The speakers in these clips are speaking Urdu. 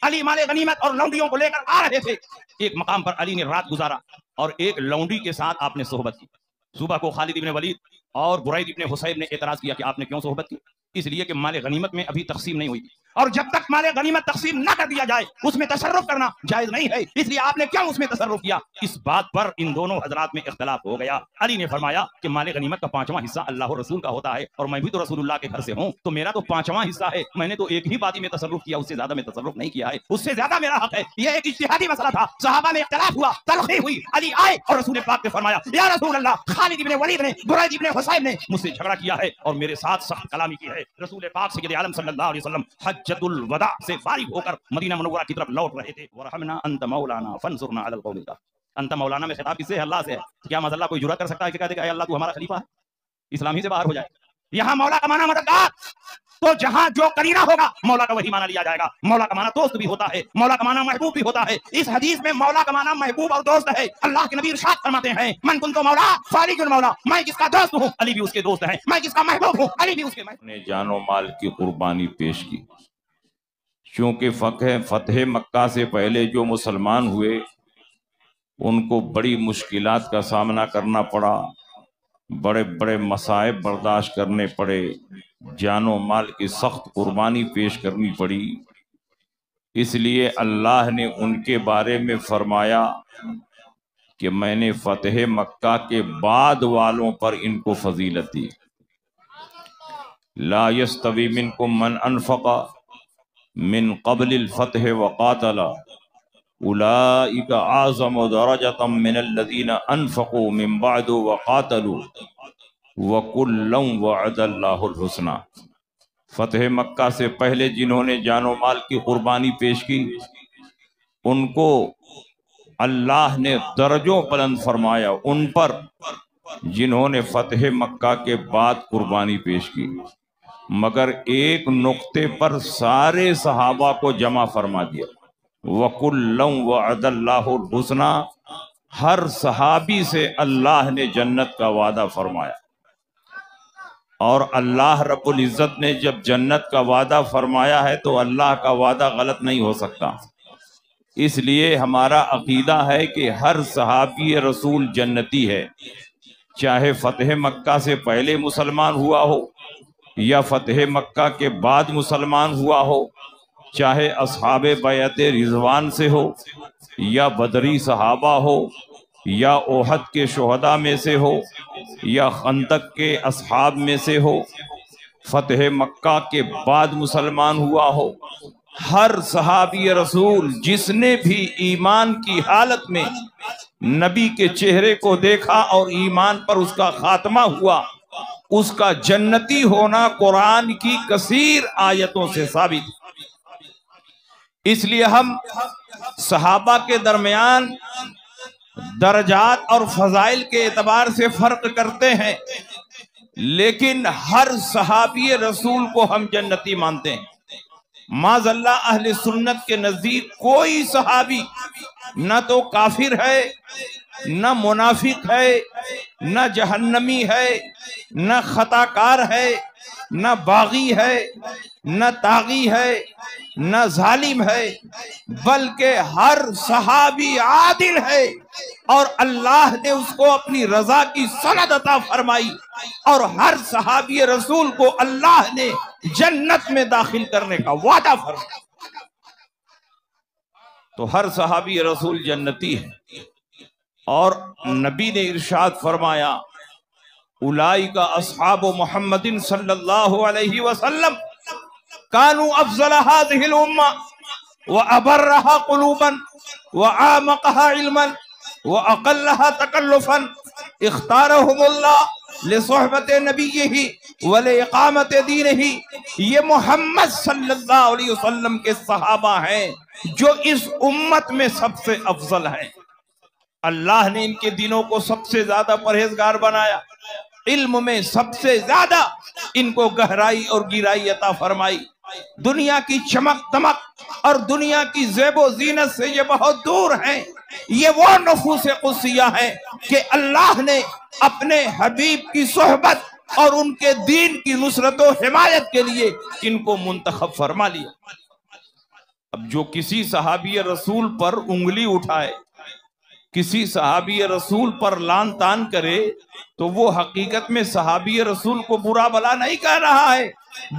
علی مال غنیمت اور لونڈیوں کو لے کر آ رہے تھے. ایک مقام پر علی نے رات گزارا اور ایک لونڈی کے ساتھ آپ نے صحبت کی. صبح کو خالد ابن ولید اور برید ابن حصیب نے اعتراض کیا کہ آپ نے کیوں صحبت کی؟ اس لیے کہ مال غنیمت میں ابھی تقسیم نہیں ہوئی اور جب تک مال غنیمت تقسیم نہ کر دیا جائے اس میں تصرف کرنا جائز نہیں ہے، اس لیے آپ نے کیوں اس میں تصرف کیا؟ اس بات پر ان دونوں حضرات میں اختلاف ہو گیا. علی نے فرمایا کہ مال غنیمت کا 5واں حصہ اللہ اور رسول کا ہوتا ہے اور میں بھی تو رسول اللہ کے گھر سے ہوں، تو میرا تو 5واں حصہ ہے، میں نے تو ایک ہی بادی میں تصرف کیا، اس سے زیادہ میں تصرف نہیں کیا ہے، اس سے زیادہ میرا حق ہے. یہ ایک اجتہادی مسئلہ تھا، صحابہ میں اختلاف ہوا، تلخی ہوئی. علی آئے اور رسول پاک نے فرمایا یا رسول اللہ، خالد ابن ولید نے، برید ابن حصیب نے مجھ سے جھگڑا کیا ہے اور میرے ساتھ سخت کلامی کی ہے. رسول پاک سید عالم صلی اللہ علیہ وسلم حجۃ الوداع سے فارغ ہو کر مدینہ منورہ کی طرف لوٹ رہے تھے. ورحمنا انت مولانا فانصرنا علی القوم الکافرین. انت مولانا میں خطاب کس سے ہے؟ اللہ سے ہے. کیا معاذ اللہ کوئی جرأت کر سکتا ہے کہ کہہ دے کہ اے اللہ تو ہمارا خلیفہ ہے؟ اسلام ہی سے باہر ہو جائے. یہاں مولا کا معنی مددگار، تو جہاں جو کرینہ ہوگا مولا کا وہی معنی لیا جائے گا. مولا کا معنی دوست بھی ہوتا ہے، مولا کا معنی محبوب بھی ہوتا ہے. اس حدیث میں مولا کا معنی محبوب اور دوست ہے. اللہ کے نبی ارشاد فرماتے ہیں من کنت مولا فعلی المولا، میں جس کا دوست ہوں علی بھی اس کے دوست ہیں، میں جس کا محبوب ہوں علی بھی اس کے محبوب. نے جان و مال کی قربانی پیش کی. چونکہ فتح مکہ سے پہلے جو مسلمان ہوئے ان کو بڑی مشکلات کا سامنا کرنا پڑا، بڑے بڑے مصائب برداشت کرنے پڑے، جان و مال کی سخت قربانی پیش کرنی پڑی. اس لیے اللہ نے ان کے بارے میں فرمایا کہ میں نے فتح مکہ کے بعد والوں پر ان کو فضیلت دی. لا یستوی منکم من انفق من قبل الفتح وقاتل اولئک اعظم درجۃ من الذین انفقوا من بعد وقاتلوا وکلا وعد اللہ الحسنی. فتح مکہ سے پہلے جنہوں نے جان و مال کی قربانی پیش کی ان کو اللہ نے درجوں بلند فرمایا ان پر جنہوں نے فتح مکہ کے بعد قربانی پیش کی. مگر ایک نقطے پر سارے صحابہ کو جمع فرما دیا، وَكُلًّا وَعَدَ اللَّهُ الْحُسْنَى، ہر صحابی سے اللہ نے جنت کا وعدہ فرمایا. اور اللہ رب العزت نے جب جنت کا وعدہ فرمایا ہے تو اللہ کا وعدہ غلط نہیں ہو سکتا. اس لیے ہمارا عقیدہ ہے کہ ہر صحابی رسول جنتی ہے، چاہے فتح مکہ سے پہلے مسلمان ہوا ہو یا فتح مکہ کے بعد مسلمان ہوا ہو، چاہے اصحاب بیعت رضوان سے ہو یا بدری صحابہ ہو یا احد کے شہداء میں سے ہو یا خندق کے اصحاب میں سے ہو، فتح مکہ کے بعد مسلمان ہوا ہو، ہر صحابی رسول جس نے بھی ایمان کی حالت میں نبی کے چہرے کو دیکھا اور ایمان پر اس کا خاتمہ ہوا، اس کا جنتی ہونا قرآن کی کثیر آیتوں سے ثابت. اس لیے ہم صحابہ کے درمیان درجات اور فضائل کے اعتبار سے فرق کرتے ہیں، لیکن ہر صحابی رسول کو ہم جنتی مانتے ہیں. معاذ اللہ اہل سنت کے نزدیک کوئی صحابی نہ تو کافر ہے، نہ منافق ہے، نہ جہنمی ہے، نہ خطا کار ہے، نہ باغی ہے، نہ طاغی ہے، نہ ظالم ہے، بلکہ ہر صحابی عادل ہے اور اللہ نے اس کو اپنی رضا کی سند عطا فرمائی اور ہر صحابی رسول کو اللہ نے جنت میں داخل کرنے کا وعدہ فرمایا. تو ہر صحابی رسول جنتی ہے. اور نبی نے ارشاد فرمایا اولئک اصحاب محمد صلی اللہ علیہ وسلم کانوا افضل هذه الامه وابرها قلوبا واعمقها علما واقلها تکلفا اختارهم اللہ لصحبت نبیہ ولاقامت دینہ. یہ محمد صلی اللہ علیہ وسلم کے صحابہ ہیں جو اس امت میں سب سے افضل ہیں. اللہ نے ان کے دینوں کو سب سے زیادہ پرہیزگار بنایا، علم میں سب سے زیادہ ان کو گہرائی اور گہرائی عطا فرمائی. دنیا کی چمک دمک اور دنیا کی زیب و زینت سے یہ بہت دور ہیں. یہ وہ نفوس قدسیہ ہیں کہ اللہ نے اپنے حبیب کی صحبت اور ان کے دین کی نصرت و حمایت کے لیے ان کو منتخب فرما لیا. اب جو کسی صحابی رسول پر انگلی اٹھائے، کسی صحابی رسول پر لان تان کرے، تو وہ حقیقت میں صحابی رسول کو برا بلا نہیں کہہ رہا ہے،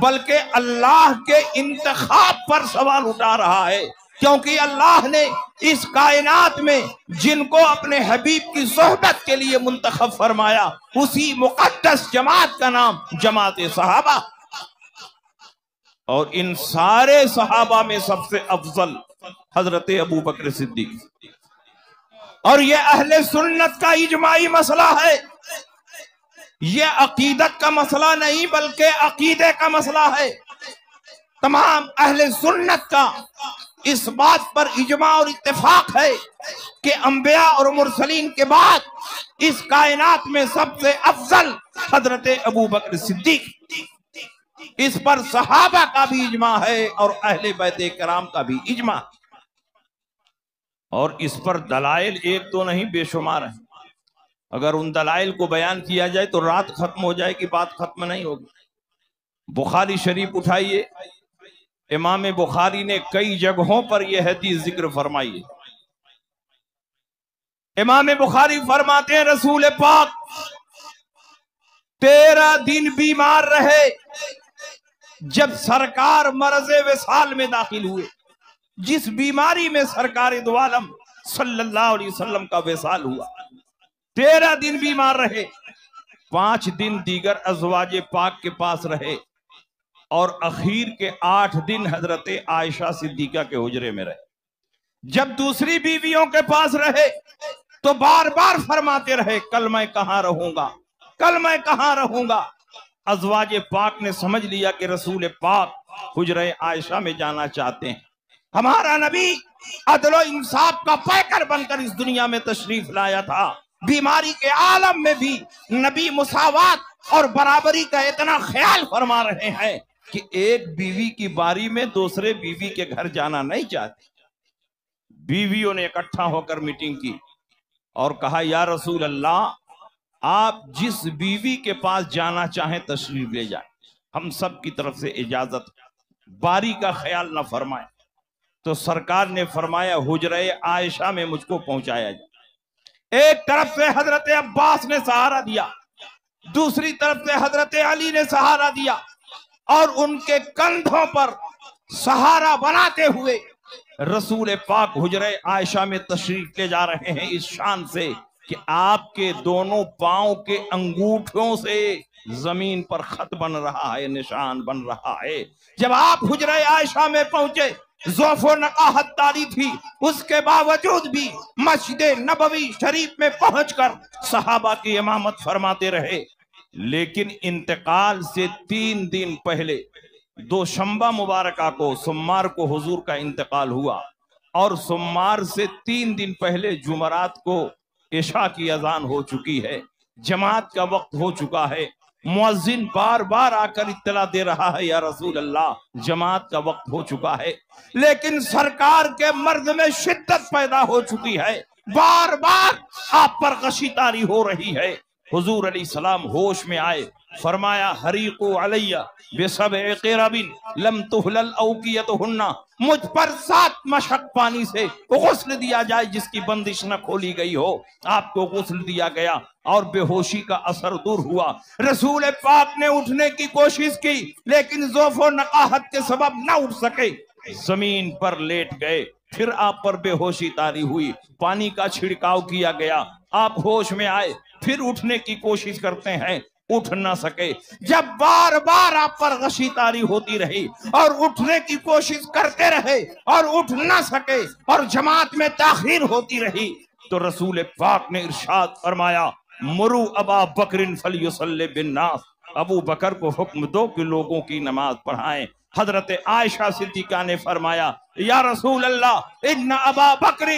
بلکہ اللہ کے انتخاب پر سوال اٹھا رہا ہے، کیونکہ اللہ نے اس کائنات میں جن کو اپنے حبیب کی صحبت کے لیے منتخب فرمایا، اسی مقدس جماعت کا نام جماعت صحابہ، اور ان سارے صحابہ میں سب سے افضل حضرت ابو بکر صدیق، اور یہ اہل سنت کا اجماعی مسئلہ ہے، یہ عقیدت کا مسئلہ نہیں بلکہ عقیدے کا مسئلہ ہے۔ تمام اہل سنت کا اس بات پر اجماع اور اتفاق ہے کہ انبیاء اور مرسلین کے بعد اس کائنات میں سب سے افضل حضرت ابو بکر صدیق، اس پر صحابہ کا بھی اجماع ہے اور اہل بیت کرام کا بھی اجماع، اور اس پر دلائل ایک تو نہیں بے شمار ہیں۔ اگر ان دلائل کو بیان کیا جائے تو رات ختم ہو جائے گی، بات ختم نہیں ہوگی۔ بخاری شریف اٹھائیے، امام بخاری نے کئی جگہوں پر یہ حدیث ذکر فرمائی ہے۔ امام بخاری فرماتے ہیں رسول پاک 13 دن بیمار رہے، جب سرکار مرض وصال میں داخل ہوئے، جس بیماری میں سرکار دو عالم صلی اللہ علیہ وسلم کا وصال ہوا، 13 دن بیمار رہے، 5 دن دیگر ازواج پاک کے پاس رہے، اور اخیر کے 8 دن حضرت عائشہ صدیقہ کے حجرے میں رہے۔ جب دوسری بیویوں کے پاس رہے تو بار بار فرماتے رہے کل میں کہاں رہوں گا، کل میں کہاں رہوں گا۔ ازواج پاک نے سمجھ لیا کہ رسول پاک حجرہ عائشہ میں جانا چاہتے ہیں، ہمارا نبی عدل و انصاف کا پیکر بن کر اس دنیا میں تشریف لایا تھا، بیماری کے عالم میں بھی نبی مساوات اور برابری کا اتنا خیال فرما رہے ہیں کہ ایک بیوی کی باری میں دوسرے بیوی کے گھر جانا نہیں چاہتے۔ بیویوں نے اکٹھا ہو کر میٹنگ کی اور کہا یا رسول اللہ، آپ جس بیوی کے پاس جانا چاہیں تشریف لے جائیں، ہم سب کی طرف سے اجازت، باری کا خیال نہ فرمائیں۔ تو سرکار نے فرمایا حجرہ عائشہ میں مجھ کو پہنچایا جائے۔ ایک طرف سے حضرت عباس نے سہارا دیا، دوسری طرف سے حضرت علی نے سہارا دیا، اور ان کے کندھوں پر سہارا بناتے ہوئے رسول پاک حجرہ عائشہ میں تشریف لے جا رہے ہیں، اس شان سے کہ آپ کے دونوں پاؤں کے انگوٹھوں سے زمین پر خط بن رہا ہے، نشان بن رہا ہے۔ جب آپ حجرہ عائشہ میں پہنچے، ضعف و نقاہت تاری تھی، اس کے باوجود بھی مسجد نبوی شریف میں پہنچ کر صحابہ کی امامت فرماتے رہے۔ لیکن انتقال سے 3 دن پہلے دوشنبہ مبارکہ کو، سمار کو حضور کا انتقال ہوا، اور سمار سے 3 دن پہلے جمعرات کو عشاء کی اذان ہو چکی ہے، جماعت کا وقت ہو چکا ہے۔ مؤذن بار بار آ کر اطلاع دے رہا ہے یا رسول اللہ جماعت کا وقت ہو چکا ہے، لیکن سرکار کے مرض میں شدت پیدا ہو چکی ہے، بار بار آپ پر غشی طاری ہو رہی ہے۔ حضور علیہ السلام ہوش میں آئے، فرمایا حریقو علیہ بسبع قرب لم تحلل اوقیتہن، مجھ پر 7 مشک پانی سے غسل دیا جائے جس کی بندش نہ کھولی گئی ہو۔ آپ کو غسل دیا گیا اور بے ہوشی کا اثر دور ہوا۔ رسول پاک نے اٹھنے کی کوشش کی لیکن ضعف و نقاہت کے سبب نہ اٹھ سکے، زمین پر لیٹ گئے۔ پھر آپ پر بے ہوشی طاری ہوئی، پانی کا چھڑکاؤ کیا گیا، آپ ہوش میں آئے، پھر اٹھنے کی کوشش کرتے ہیں، اٹھ نہ سکے۔ جب بار بار آپ پر غشی طاری ہوتی رہی اور اٹھنے کی کوشش کرتے رہے اور اٹھ نہ سکے اور جماعت میں تاخیر ہوتی رہی، تو رسول پاک نے ارشاد فرمایا مرو ابا بکر فلیصلی بالناس، ابو بکر کو حکم دو کہ لوگوں کی نماز پڑھائیں۔ حضرت عائشہ صدیقہ نے فرمایا یا رسول اللہ ان ابا بکر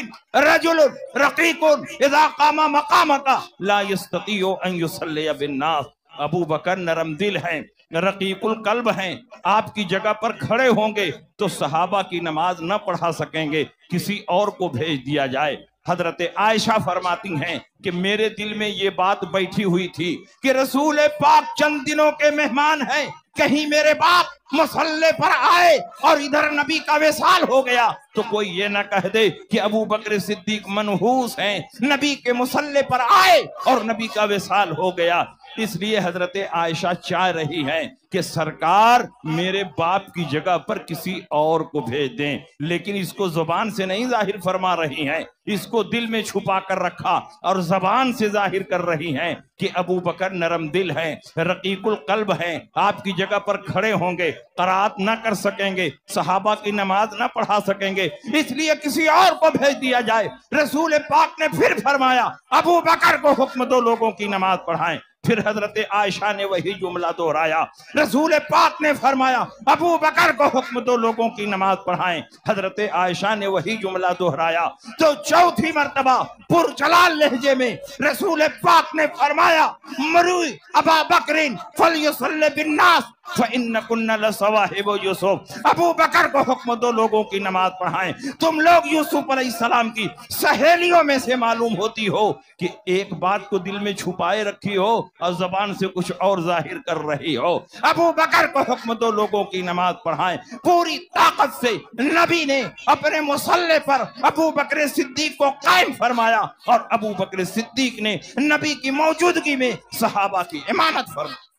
رجل رقیق اذا قام مقامک لا يستطيع ان يصلي بالناس، ابو بکر نرم دل ہیں، رقیق القلب ہیں، آپ کی جگہ پر کھڑے ہوں گے تو صحابہ کی نماز نہ پڑھا سکیں گے، کسی اور کو بھیج دیا جائے۔ حضرت عائشہ فرماتی ہیں کہ میرے دل میں یہ بات بیٹھی ہوئی تھی کہ رسول پاک چند دنوں کے مہمان ہیں، کہیں میرے باپ مصلی پر آئے اور ادھر نبی کا وصال ہو گیا تو کوئی یہ نہ کہہ دے کہ ابو بکر صدیق منحوس ہیں، نبی کے مصلی پر آئے اور نبی کا وصال ہو گیا۔ اس لیے حضرت عائشہ چاہ رہی ہیں کہ سرکار میرے باپ کی جگہ پر کسی اور کو بھیج دیں، لیکن اس کو زبان سے نہیں ظاہر فرما رہی ہیں، اس کو دل میں چھپا کر رکھا اور زبان سے ظاہر کر رہی ہیں کہ ابو بکر نرم دل ہیں، رقیق القلب ہیں، آپ کی جگہ پر کھڑے ہوں گے، قرات نہ کر سکیں گے، صحابہ کی نماز نہ پڑھا سکیں گے، اس لیے کسی اور کو بھیج دیا جائے۔ رسول پاک نے پھر فرمایا ابو بکر کو حکم دو لوگوں کی نماز پڑھائیں۔ پھر حضرت عائشہ نے وہی جملہ دہرایا، رسول پاک نے فرمایا ابو بکر کو حکم دو لوگوں کی نماز پڑھائیں۔ حضرت عائشہ نے وہی جملہ دہرایا تو چوتھی مرتبہ پرجلال لہجے میں رسول پاک نے فرمایا مروی ابا بکرین فلیصلی بالناس فَإِنَّكُنَّ لَصَوَاحِبُ یوسف، ابو بکر کو حکم دو لوگوں کی نماز پڑھائیں۔ تم لوگ یوسف علیہ السلام کی سہیلیوں میں سے معلوم ہوتی ہو کہ ایک بات کو دل میں چھپائے رکھی ہو اور زبان سے کچھ اور ظاہر کر رہی ہو۔ ابو بکر کو حکم دو لوگوں کی نماز پڑھائیں۔ پوری طاقت سے نبی نے اپنے مصلی پر ابو بکر صدیق کو قائم فرمایا اور ابو بکر صدیق نے نبی کی موجودگی میں صحابہ کی امامت فرمائی۔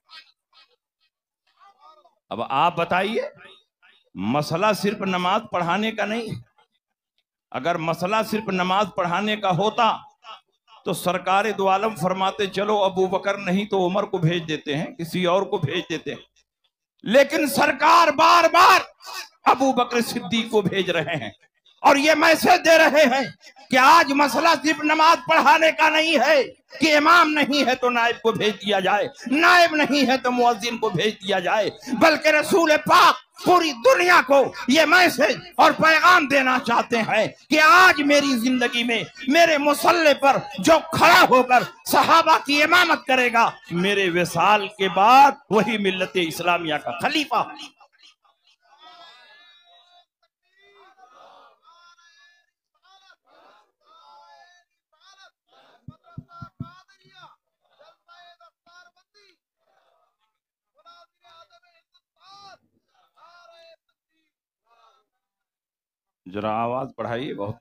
اب آپ بتائیے، مسئلہ صرف نماز پڑھانے کا نہیں، اگر مسئلہ صرف نماز پڑھانے کا ہوتا تو سرکار دو عالم فرماتے چلو ابو بکر نہیں تو عمر کو بھیج دیتے ہیں، کسی اور کو بھیج دیتے ہیں، لیکن سرکار بار بار ابو بکر صدیق کو بھیج رہے ہیں اور یہ میسج دے رہے ہیں کہ آج مسئلہ صرف نماز پڑھانے کا نہیں ہے کہ امام نہیں ہے تو نائب کو بھیج دیا جائے، نائب نہیں ہے تو مؤذن کو بھیج دیا جائے، بلکہ رسول پاک پوری دنیا کو یہ میسج اور پیغام دینا چاہتے ہیں کہ آج میری زندگی میں میرے مصلی پر جو کھڑا ہو کر صحابہ کی امامت کرے گا، میرے وصال کے بعد وہی ملت اسلامیہ کا خلیفہ۔ ذرا آواز بڑھائیے بہت۔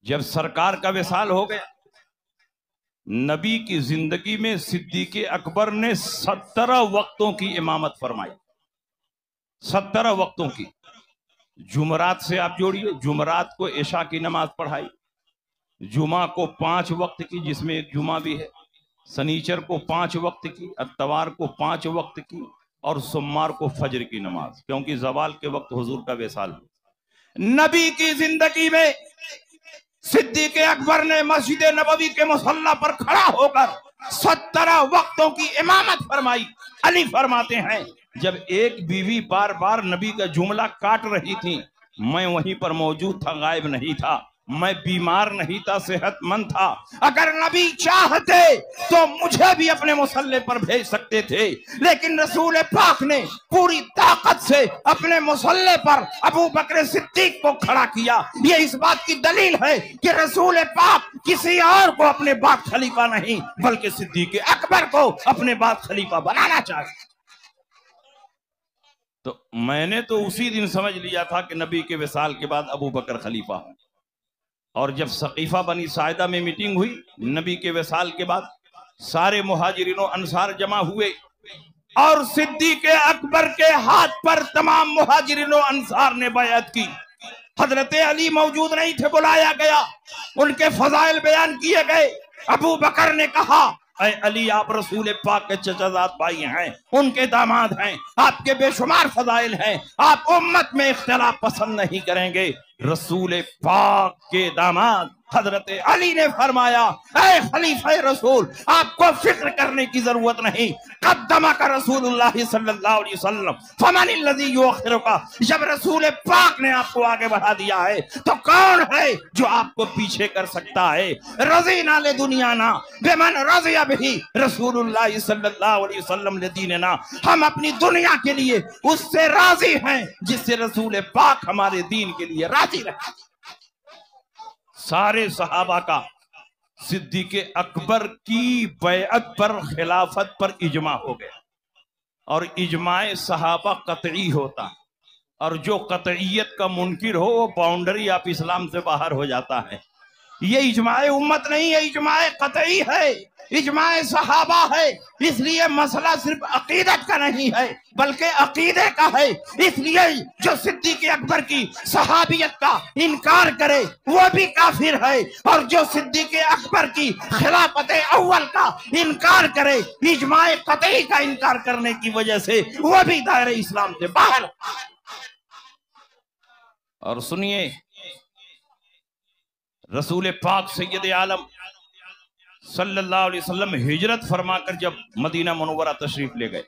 جب سرکار کا وصال ہو گیا، نبی کی زندگی میں صدیق اکبر نے 17 وقتوں کی امامت فرمائی، 17 وقتوں کی۔ جمعرات سے آپ جوڑیے، جمعرات کو عشاء کی نماز پڑھائی، جمعہ کو 5 وقت کی جس میں ایک جمعہ بھی ہے، سنیچر کو 5 وقت کی، اتوار کو 5 وقت کی، اور سمار کو فجر کی نماز، کیونکہ زوال کے وقت حضور کا وصال ہو۔ نبی کی زندگی میں صدیق اکبر نے مسجد نبوی کے مصلی پر کھڑا ہو کر 17 وقتوں کی امامت فرمائی۔ علی فرماتے ہیں جب ایک بیوی بار بار نبی کا جملہ کاٹ رہی تھی، میں وہیں پر موجود تھا، غائب نہیں تھا، میں بیمار نہیں تھا، صحت مند تھا۔ اگر نبی چاہتے تو مجھے بھی اپنے مصلی پر بھیج سکتے تھے، لیکن رسول پاک نے پوری طاقت سے اپنے مصلی پر ابو بکر صدیق کو کھڑا کیا۔ یہ اس بات کی دلیل ہے کہ رسول پاک کسی اور کو اپنے بعد خلیفہ نہیں بلکہ صدیق اکبر کو اپنے بعد خلیفہ بنانا چاہتے۔ تو میں نے تو اسی دن سمجھ لیا تھا کہ نبی کے وصال کے بعد ابو بکر خلیفہ ہوں، اور جب سقیفہ بنی ساعدہ میں میٹنگ ہوئی نبی کے وصال کے بعد، سارے مہاجرین و انصار جمع ہوئے اور صدیق اکبر کے ہاتھ پر تمام مہاجرین و انصار نے بیعت کی۔ حضرت علی موجود نہیں تھے، بلایا گیا، ان کے فضائل بیان کیے گئے۔ ابو بکر نے کہا اے علی، آپ رسول پاک کے چچا زاد بھائی ہیں، ان کے داماد ہیں، آپ کے بے شمار فضائل ہیں، آپ امت میں اختلاف پسند نہیں کریں گے۔ رسول پاک کے داماد حضرت علی نے فرمایا اے خلیفہ رسول آپ کو فکر کرنے کی ضرورت نہیں، قدمک رسول اللہ صلی اللہ علیہ وسلم فمن الذی یؤخرک، جب رسول پاک نے آپ کو آگے بڑھا دیا ہے تو کون ہے جو آپ کو پیچھے کر سکتا ہے؟ رضینا لدنیانا بمن رضی بہ رسول اللہ صلی اللہ علیہ وسلم لدیننا، ہم اپنی دنیا کے لیے اس سے راضی ہیں جس سے رسول پاک ہمارے دین کے لیے راضی رہے۔ سارے صحابہ کا صدیق اکبر کی بیعت پر، خلافت پر اجماع ہو گیا، اور اجماع صحابہ قطعی ہوتا، اور جو قطعیت کا منکر ہو وہ باؤنڈری آپ اسلام سے باہر ہو جاتا ہے۔ یہ اجماع امت نہیں ہے، اجماع قطعی ہے، اجماع صحابہ ہے۔ اس لیے مسئلہ صرف عقیدت کا نہیں ہے بلکہ عقیدے کا ہے۔ اس لیے جو صدیق اکبر کی صحابیت کا انکار کرے وہ بھی کافر ہے، اور جو صدیق اکبر کی خلافت اول کا انکار کرے اجماع قطعی کا انکار کرنے کی وجہ سے وہ بھی دائرہ اسلام سے باہر۔ اور سنیے، رسول پاک سید عالم صلی اللہ علیہ وسلم ہجرت فرما کر جب مدینہ منورہ تشریف لے گئے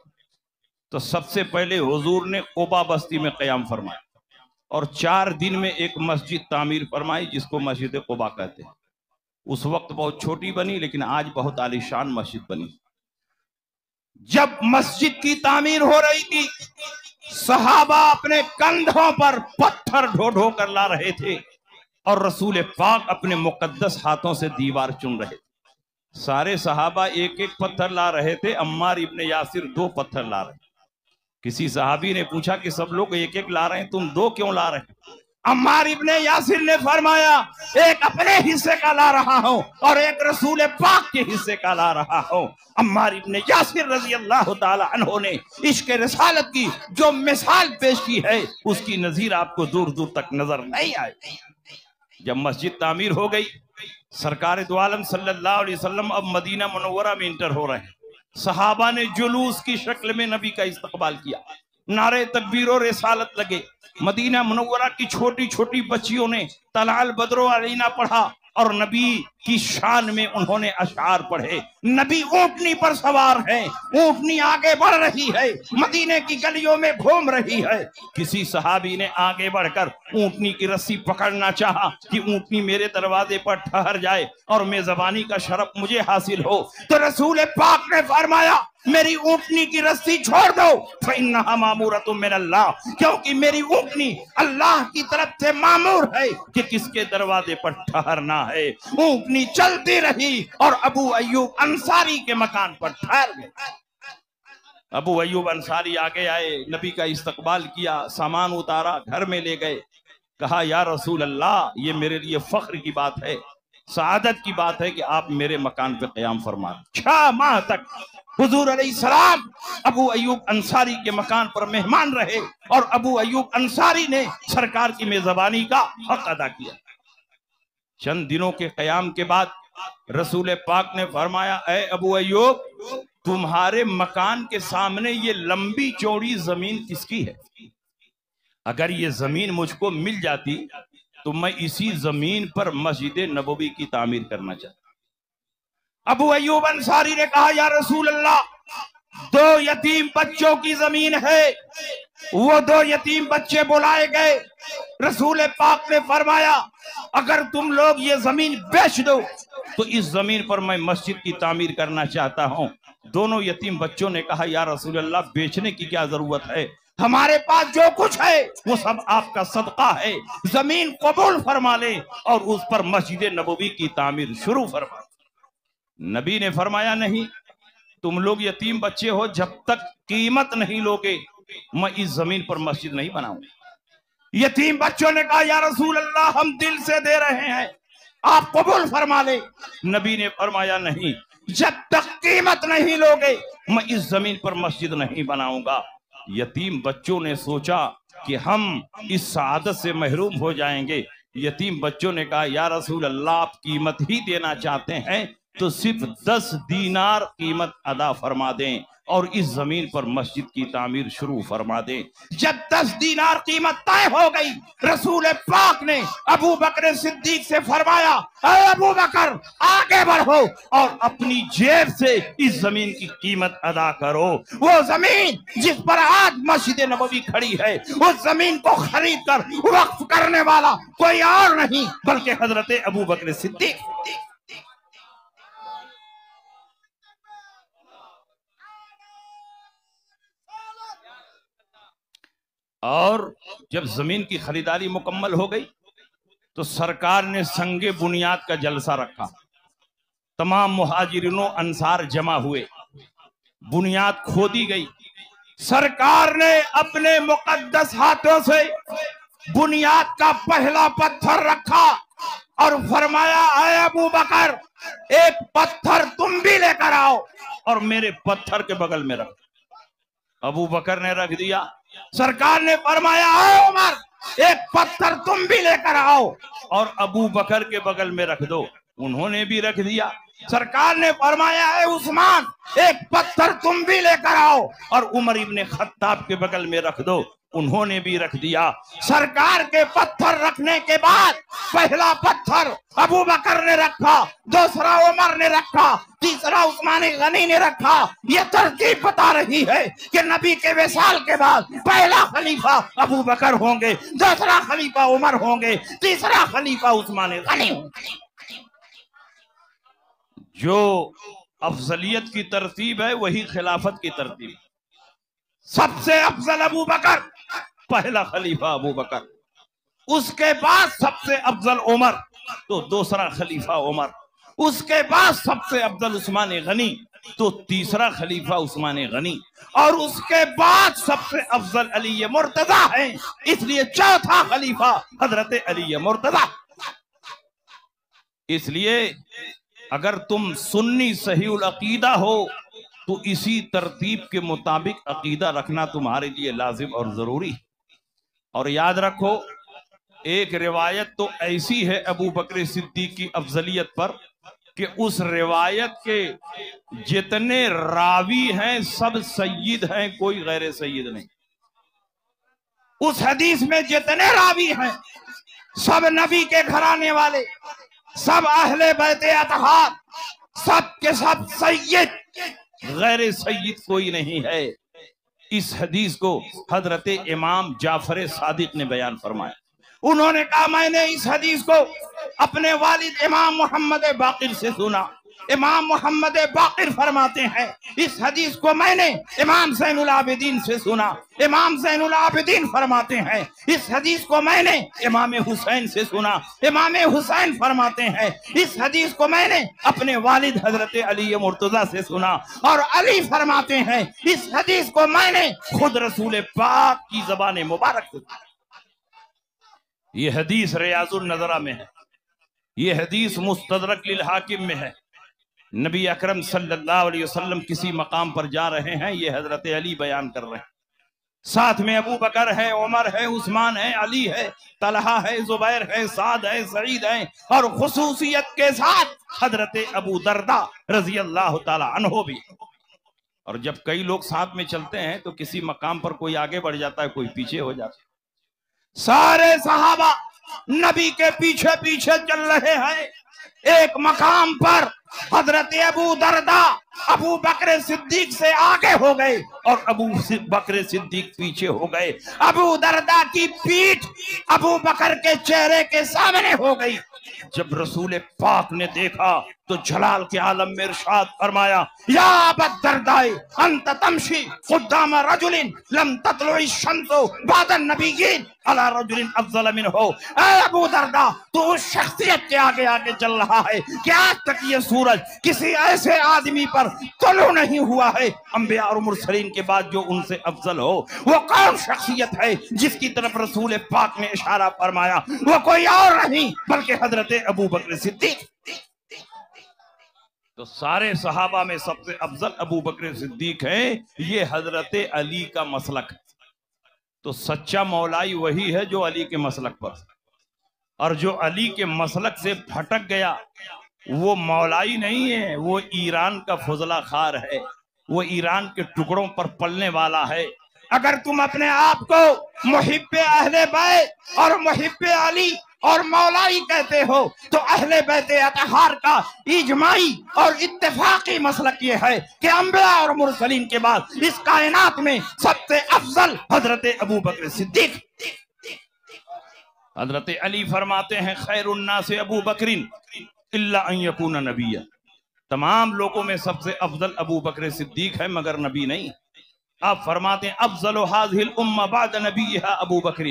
تو سب سے پہلے حضور نے قبا بستی میں قیام فرمایا، اور 4 دن میں ایک مسجد تعمیر فرمائی جس کو مسجد قبا کہتے ہیں۔ اس وقت بہت چھوٹی بنی لیکن آج بہت عالیشان مسجد بنی۔ جب مسجد کی تعمیر ہو رہی تھی صحابہ اپنے کندھوں پر پتھر ڈھو ڈھو کر لا رہے تھے، اور رسول پاک اپنے مقدس ہاتھوں سے دیوار چن رہے تھے۔ سارے صحابہ ایک ایک پتھر لا رہے تھے، عمار ابن یاسر 2 پتھر لا رہے۔ کسی صحابی نے پوچھا کہ سب لوگ ایک ایک لا رہے ہیں، تم 2 کیوں لا رہے ہیں؟ عمار ابن یاسر نے فرمایا ایک اپنے حصے کا لا رہا ہوں اور ایک رسول پاک کے حصے کا لا رہا ہوں۔ عمار ابن یاسر رضی اللہ تعالی عنہ نے عشق رسالت کی جو مثال پیش کی ہے اس کی نظیر آپ کو دور دور تک نظر نہیں آئے۔ جب مسجد تعمیر ہو گئی، سرکار دو عالم صلی اللہ علیہ وسلم اب مدینہ منورہ میں انٹر ہو رہے ہیں۔ صحابہ نے جلوس کی شکل میں نبی کا استقبال کیا، نعرے تکبیر و رسالت لگے۔ مدینہ منورہ کی چھوٹی چھوٹی بچیوں نے طلع البدر علینا پڑھا، اور نبی کی شان میں انہوں نے اشعار پڑھے۔ نبی اونٹنی پر سوار ہیں، اونٹنی آگے بڑھ رہی ہے، مدینے کی گلیوں میں گھوم رہی ہے۔ کسی صحابی نے آگے بڑھ کر اونٹنی کی رسی پکڑنا چاہا کہ اونٹنی میرے دروازے پر ٹھہر جائے اور میزبانی کا شرف مجھے حاصل ہو، تو رسول پاک نے فرمایا میری اونٹنی کی رسی چھوڑ دو، فَإِنَّهَا مَامُورَةٌ مِّنَ اللَّهِ، کیونکہ میری اونٹنی اللہ کی طرف سے مامور ہے کہ کس کے دروازے پر ٹھہرنا ہے۔ اونٹنی چلتی رہی اور ابو ایوب انصاری کے مکان پر ٹھہر گئے۔ ابو ایوب انصاری آگے آئے، نبی کا استقبال کیا، سامان اتارا، گھر میں لے گئے، کہا یا رسول اللہ یہ میرے لیے فخر کی بات ہے، سعادت کی بات ہے کہ آپ میرے مکان پہ قیام فرما۔ 6 ماہ تک حضور علیہ السلام ابو ایوب انصاری کے مکان پر مہمان رہے، اور ابو ایوب انصاری نے سرکار کی میزبانی کا حق ادا کیا۔ چند دنوں کے قیام کے بعد رسول پاک نے فرمایا اے ابو ایوب، تمہارے مکان کے سامنے یہ لمبی چوڑی زمین کس کی ہے؟ اگر یہ زمین مجھ کو مل جاتی تو میں اسی زمین پر مسجد نبوی کی تعمیر کرنا چاہتا۔ ابو ایوب انصاری نے کہا یا رسول اللہ 2 یتیم بچوں کی زمین ہے۔ وہ 2 یتیم بچے بلائے گئے، رسول پاک نے فرمایا اگر تم لوگ یہ زمین بیچ دو تو اس زمین پر میں مسجد کی تعمیر کرنا چاہتا ہوں۔ دونوں یتیم بچوں نے کہا یا رسول اللہ بیچنے کی کیا ضرورت ہے، ہمارے پاس جو کچھ ہے وہ سب آپ کا صدقہ ہے، زمین قبول فرما لیں اور اس پر مسجد نبوی کی تعمیر شروع فرما۔ نبی نے فرمایا نہیں، تم لوگ یتیم بچے ہو، جب تک قیمت نہیں لوگے میں اس زمین پر مسجد نہیں بناؤں۔ یتیم بچوں نے کہا یا رسول اللہ ہم دل سے دے رہے ہیں، آپ قبول فرما لیں۔ نبی نے فرمایا نہیں، جب تک قیمت نہیں لوگے میں اس زمین پر مسجد نہیں بناؤں گا۔ یتیم بچوں نے سوچا کہ ہم اس سعادت سے محروم ہو جائیں گے۔ یتیم بچوں نے کہا یا رسول اللہ آپ قیمت ہی دینا چاہتے ہیں تو صرف 10 دینار قیمت ادا فرما دیں۔ اور اس زمین پر مسجد کی تعمیر شروع فرما دیں۔ جب 10 دینار قیمت طے ہو گئی، رسول پاک نے ابو بکر صدیق سے فرمایا، اے ابو بکر آگے بڑھو اور اپنی جیب سے اس زمین کی قیمت ادا کرو۔ وہ زمین جس پر آج مسجد نبوی کھڑی ہے، اس زمین کو خرید کر وقف کرنے والا کوئی اور نہیں بلکہ حضرت ابو بکر صدیق۔ اور جب زمین کی خریداری مکمل ہو گئی تو سرکار نے سنگ بنیاد کا جلسہ رکھا، تمام مہاجرین و انصار جمع ہوئے، بنیاد کھودی گئی، سرکار نے اپنے مقدس ہاتھوں سے بنیاد کا پہلا پتھر رکھا اور فرمایا، اے ابو بکر ایک پتھر تم بھی لے کر آؤ اور میرے پتھر کے بغل میں رکھ۔ ابو بکر نے رکھ دیا۔ سرکار نے فرمایا، اے عمر ایک پتھر تم بھی لے کر آؤ اور ابو بکر کے بغل میں رکھ دو۔ انہوں نے بھی رکھ دیا۔ سرکار نے فرمایا، اے عثمان ایک پتھر تم بھی لے کر آؤ اور عمر ابن خطاب کے بغل میں رکھ دو۔ انہوں نے بھی رکھ دیا۔ سرکار کے پتھر رکھنے کے بعد پہلا پتھر ابو بکر نے رکھا، دوسرا عمر نے رکھا، تیسرا عثمان غنی نے رکھا۔ یہ ترتیب بتا رہی ہے کہ نبی کے وصال کے بعد پہلا خلیفہ ابو بکر ہوں گے، دوسرا خلیفہ عمر ہوں گے، تیسرا خلیفہ عثمان غنی ہوں گے۔ جو افضلیت کی ترتیب ہے وہی خلافت کی ترتیب۔ سب سے افضل ابو بکر، پہلا خلیفہ ابو بکر، اس کے بعد سب سے افضل عمر تو دوسرا خلیفہ عمر، اس کے بعد سب سے افضل عثمان غنی تو تیسرا خلیفہ عثمان غنی، اور اس کے بعد سب سے افضل علی مرتضی ہے، اس لیے چوتھا خلیفہ حضرت علی مرتضی۔ اس لیے اگر تم سنی صحیح العقیدہ ہو تو اسی ترتیب کے مطابق عقیدہ رکھنا تمہارے لیے لازم اور ضروری ہے۔ اور یاد رکھو، ایک روایت تو ایسی ہے ابو بکر صدیق کی افضلیت پر کہ اس روایت کے جتنے راوی ہیں سب سید ہیں، کوئی غیر سید نہیں۔ اس حدیث میں جتنے راوی ہیں سب نبی کے گھرانے والے، سب اہل بیت اطہار، سب کے سب سید، غیر سید کوئی نہیں ہے۔ اس حدیث کو حضرت امام جعفر صادق نے بیان فرمایا۔ انہوں نے کہا، میں نے اس حدیث کو اپنے والد امام محمد باقر سے سنا۔ امام محمد باقر فرماتے ہیں، اس حدیث کو میں نے امام زین العابدین سے سنا۔ امام زین العابدین فرماتے ہیں، اس حدیث کو میں نے امام حسین سے سنا۔ امام حسین فرماتے ہیں، اس حدیث کو میں نے اپنے والد حضرت علی مرتضی سے سنا، اور علی فرماتے ہیں، اس حدیث کو میں نے خود رسول پاک کی زبان مبارک سے سنا۔ یہ حدیث ریاض النظرہ میں ہے، یہ حدیث مستدرک للحاکم میں ہے۔ نبی اکرم صلی اللہ علیہ وسلم کسی مقام پر جا رہے ہیں، یہ حضرت علی بیان کر رہے ہیں، ساتھ میں ابو بکر ہے، عمر ہے، عثمان ہے، علی ہے، طلحہ ہے، زبیر ہے، سعد ہے، سعید ہے، اور خصوصیت کے ساتھ حضرت ابو دردہ رضی اللہ تعالی عنہ بھی۔ اور جب کئی لوگ ساتھ میں چلتے ہیں تو کسی مقام پر کوئی آگے بڑھ جاتا ہے، کوئی پیچھے ہو جاتا ہے۔ سارے صحابہ نبی کے پیچھے پیچھے چل رہے ہیں۔ ایک مقام پر حضرت ابو دردہ ابو بکر صدیق سے آگے ہو گئے اور ابو بکر صدیق پیچھے ہو گئے۔ ابو دردہ کی پیٹھ ابو بکر کے چہرے کے سامنے ہو گئی۔ جب رسول پاک نے دیکھا تو جلال کے عالم میں ارشاد فرمایا، یا ابا الدرداء انت تمشی قدام رجل لم تطلع الشمس بعد النبیین علی رجل افضل منہ۔ اے ابو درداء، تو اس شخصیت کے آگے آگے چل رہا ہے کہ آج تک یہ سورج کسی ایسے آدمی پر طلوع نہیں ہوا ہے انبیاء اور مرسلین کے بعد جو ان سے افضل ہو۔ وہ کون شخصیت ہے جس کی طرف رسول پاک نے اشارہ فرمایا؟ وہ کوئی اور نہیں بلکہ حضرت ابو بکر صدیق۔ تو سارے صحابہ میں سب سے افضل ابو بکر صدیق ہیں، یہ حضرت علی کا مسلک ہے۔ تو سچا مولائی وہی ہے جو علی کے مسلک پر، اور جو علی کے مسلک سے پھٹک گیا وہ مولائی نہیں ہے، وہ ایران کا فضلہ خار ہے۔ وہ ایران کے ٹکڑوں پر پلنے والا ہے۔ اگر تم اپنے آپ کو محب اہل بیت اور محب علی اور مولائی کہتے ہو تو اہل بیت اطہار کا اجماعی اور اتفاقی مسلک یہ ہے کہ انبیاء اور مرسلین کے بعد اس کائنات میں سب سے افضل حضرت ابو بکر صدیق۔ حضرت علی فرماتے ہیں خیر الناس ابو بکر الا ان یکون نبیا، تمام لوگوں میں سب سے افضل ابو بکر صدیق ہے مگر نبی نہیں۔ آپ فرماتے ہیں افضل هذه الامه بعد نبیها ابو بکر،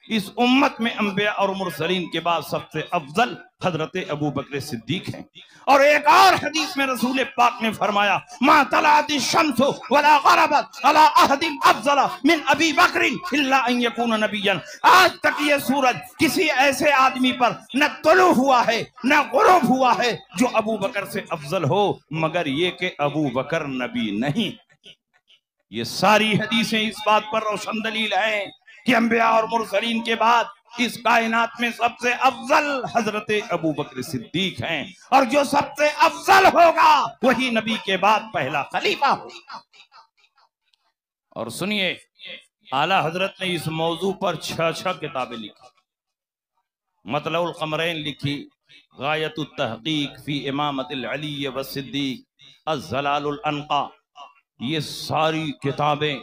اس امت میں انبیاء اور مرسلین کے بعد سب سے افضل حضرت ابو بکر صدیق ہیں۔ اور ایک اور حدیث میں رسول پاک نے فرمایا ما طلعت الشمس ولا غربت على احد افضل من ابی بکر الا ان يكون نبیا، آج تک یہ سورج کسی ایسے آدمی پر نہ طلوع ہوا ہے نہ غروب ہوا ہے جو ابو بکر سے افضل ہو مگر یہ کہ ابو بکر نبی نہیں۔ یہ ساری حدیثیں اس بات پر روشن دلیل ہیں کہ انبیاء اور مرسلین کے بعد اس کائنات میں سب سے افضل حضرت ابو بکر صدیق ہیں، اور جو سب سے افضل ہوگا وہی نبی کے بعد پہلا خلیفہ ہوگا۔ اور سنیے، اعلیٰ حضرت نے اس موضوع پر 6 کتابیں لکھی۔ مطلع القمرین لکھی، غایت التحقیق فی امامت العلی والصدیق، الزلال الانقا، یہ ساری کتابیں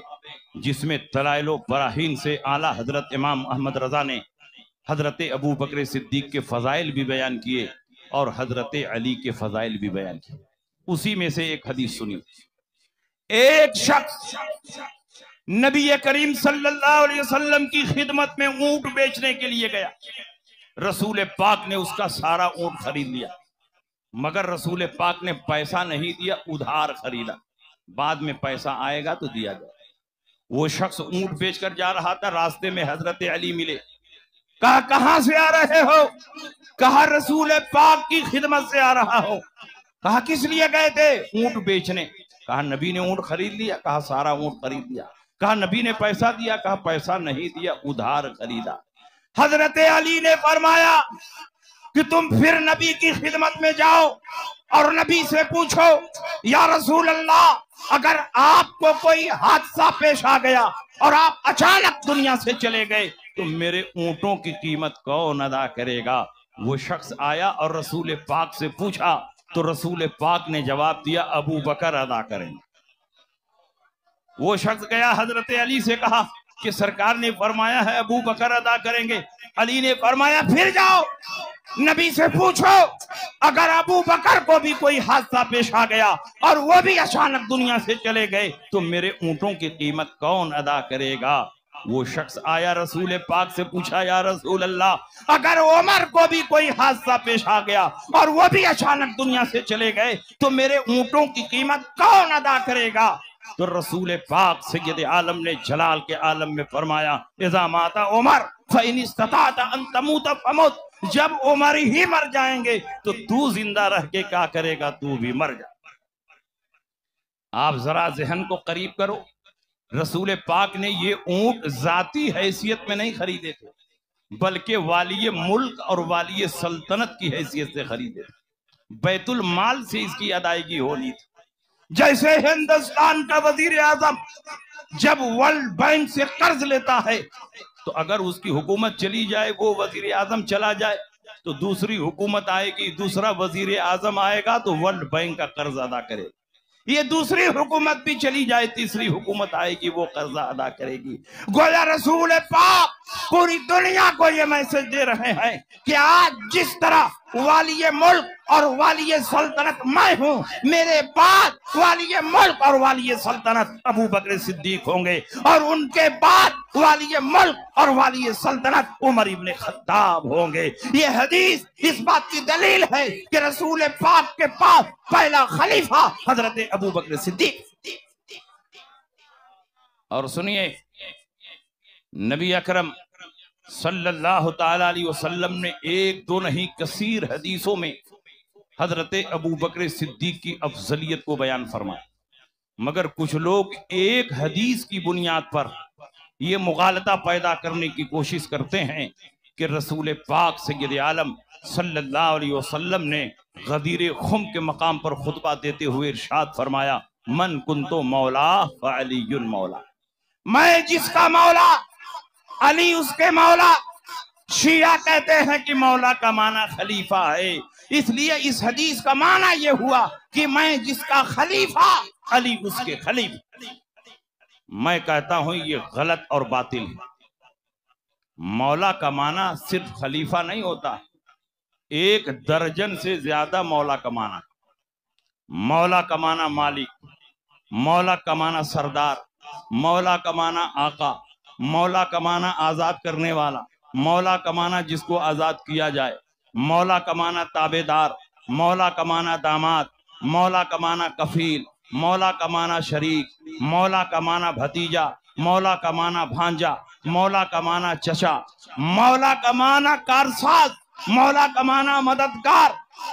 جس میں دلائل و براہین سے اعلیٰ حضرت امام احمد رضا نے حضرت ابو بکر صدیق کے فضائل بھی بیان کیے اور حضرت علی کے فضائل بھی بیان کیے۔ اسی میں سے ایک حدیث سنی، ایک شخص نبی کریم صلی اللہ علیہ وسلم کی خدمت میں اونٹ بیچنے کے لیے گیا، رسول پاک نے اس کا سارا اونٹ خرید لیا، مگر رسول پاک نے پیسہ نہیں دیا، ادھار خریدا، بعد میں پیسہ آئے گا تو دیا جائے۔ وہ شخص اونٹ بیچ کر جا رہا تھا، راستے میں حضرت علی ملے، کہا کہاں سے آ رہے ہو؟ کہا رسول پاک کی خدمت سے آ رہا ہو۔ کہا کس لیے گئے تھے؟ اونٹ بیچنے۔ کہا نبی نے اونٹ خرید لیا؟ کہا سارا اونٹ خرید لیا۔ کہا نبی نے پیسہ دیا؟ کہا پیسہ نہیں دیا، ادھار خریدا۔ حضرت علی نے فرمایا کہ تم پھر نبی کی خدمت میں جاؤ اور نبی سے پوچھو یا رسول اللہ، اگر آپ کو کوئی حادثہ پیش آ گیا اور آپ اچانک دنیا سے چلے گئے تو میرے اونٹوں کی قیمت کون ادا کرے گا؟ وہ شخص آیا اور رسول پاک سے پوچھا تو رسول پاک نے جواب دیا ابو بکر ادا کریں گے۔ وہ شخص گیا حضرت علی سے کہا کہ سرکار نے فرمایا ہے ابو بکر ادا کریں گے۔ علی نے فرمایا پھر جاؤ نبی سے پوچھو اگر ابو بکر کو بھی کوئی حادثہ پیش آ گیا اور وہ بھی اچانک دنیا سے چلے گئے تو میرے اونٹوں کی قیمت کون ادا کرے گا؟ وہ شخص آیا رسول پاک سے پوچھا یا رسول اللہ، اگر عمر کو بھی کوئی حادثہ پیش آ گیا اور وہ بھی اچانک دنیا سے چلے گئے تو میرے اونٹوں کی قیمت کون ادا کرے گا؟ تو رسول پاک سید عالم نے جلال کے عالم میں فرمایا اذا مات عمر فإن استطعت ان تموت فمت، جب عمر ہی مر جائیں گے تو تو زندہ رہ کے کیا کرے گا؟ تو بھی مر جا۔ آپ ذرا ذہن کو قریب کرو، رسول پاک نے یہ اونٹ ذاتی حیثیت میں نہیں خریدے تھے بلکہ والی ملک اور والی سلطنت کی حیثیت سے خریدے تھے، بیت المال سے اس کی ادائیگی ہونی تھی۔ جیسے ہندوستان کا وزیر اعظم جب ورلڈ بینک سے قرض لیتا ہے تو اگر اس کی حکومت چلی جائے، وہ وزیر اعظم چلا جائے تو دوسری حکومت آئے گی، دوسرا وزیر اعظم آئے گا تو ورلڈ بینک کا قرض ادا کرے، یہ دوسری حکومت بھی چلی جائے تیسری حکومت آئے گی وہ قرضہ ادا کرے گی۔ گویا رسول پاک پوری دنیا کو یہ میسج دے رہے ہیں کہ آج جس طرح والی ملک اور والی سلطنت میں ہوں، میرے بعد والی ملک اور والی سلطنت ابو بکر صدیق ہوں گے، اور ان کے بعد والی ملک اور والی سلطنت عمر ابن خطاب ہوں گے۔ یہ حدیث اس بات کی دلیل ہے کہ رسول پاک کے پاس پہلا خلیفہ حضرت ابو بکر صدیق۔ اور سنیے، نبی اکرم صلی اللہ تعالی علیہ وسلم نے ایک دو نہیں کثیر حدیثوں میں حضرت ابو بکر صدیق کی افضلیت کو بیان فرمایا، مگر کچھ لوگ ایک حدیث کی بنیاد پر یہ مغالطہ پیدا کرنے کی کوشش کرتے ہیں کہ رسول پاک سید عالم صلی اللہ علیہ وسلم نے غدیر خم کے مقام پر خطبہ دیتے ہوئے ارشاد فرمایا من کنتو مولا فعلی مولا، میں جس کا مولا علی اس کے مولا۔ شیعہ کہتے ہیں کہ مولا کا معنی خلیفہ ہے، اس لیے اس حدیث کا معنی یہ ہوا کہ میں جس کا خلیفہ علی اس کے خلیفہ۔ میں کہتا ہوں یہ غلط اور باطل ہے۔ مولا کا معنی صرف خلیفہ نہیں ہوتا، ایک درجن سے زیادہ مولا کا معنی۔ مولا کا معنی مالک، مولا کا معنی سردار، مولا کا معنی آقا، مولا کا معنی آزاد کرنے والا، مولا کا معنی جس کو آزاد کیا جائے، مولا کا معنی تابعدار، مولا کا معنی داماد، مولا کا معنی کفیل، مولا کا معنی شریک، مولا کا معنی بھتیجا، مولا کا معنی بھانجا، مولا کا معنی چچا، مولا کا معنی کارساز، مولا کا معنی مددگار۔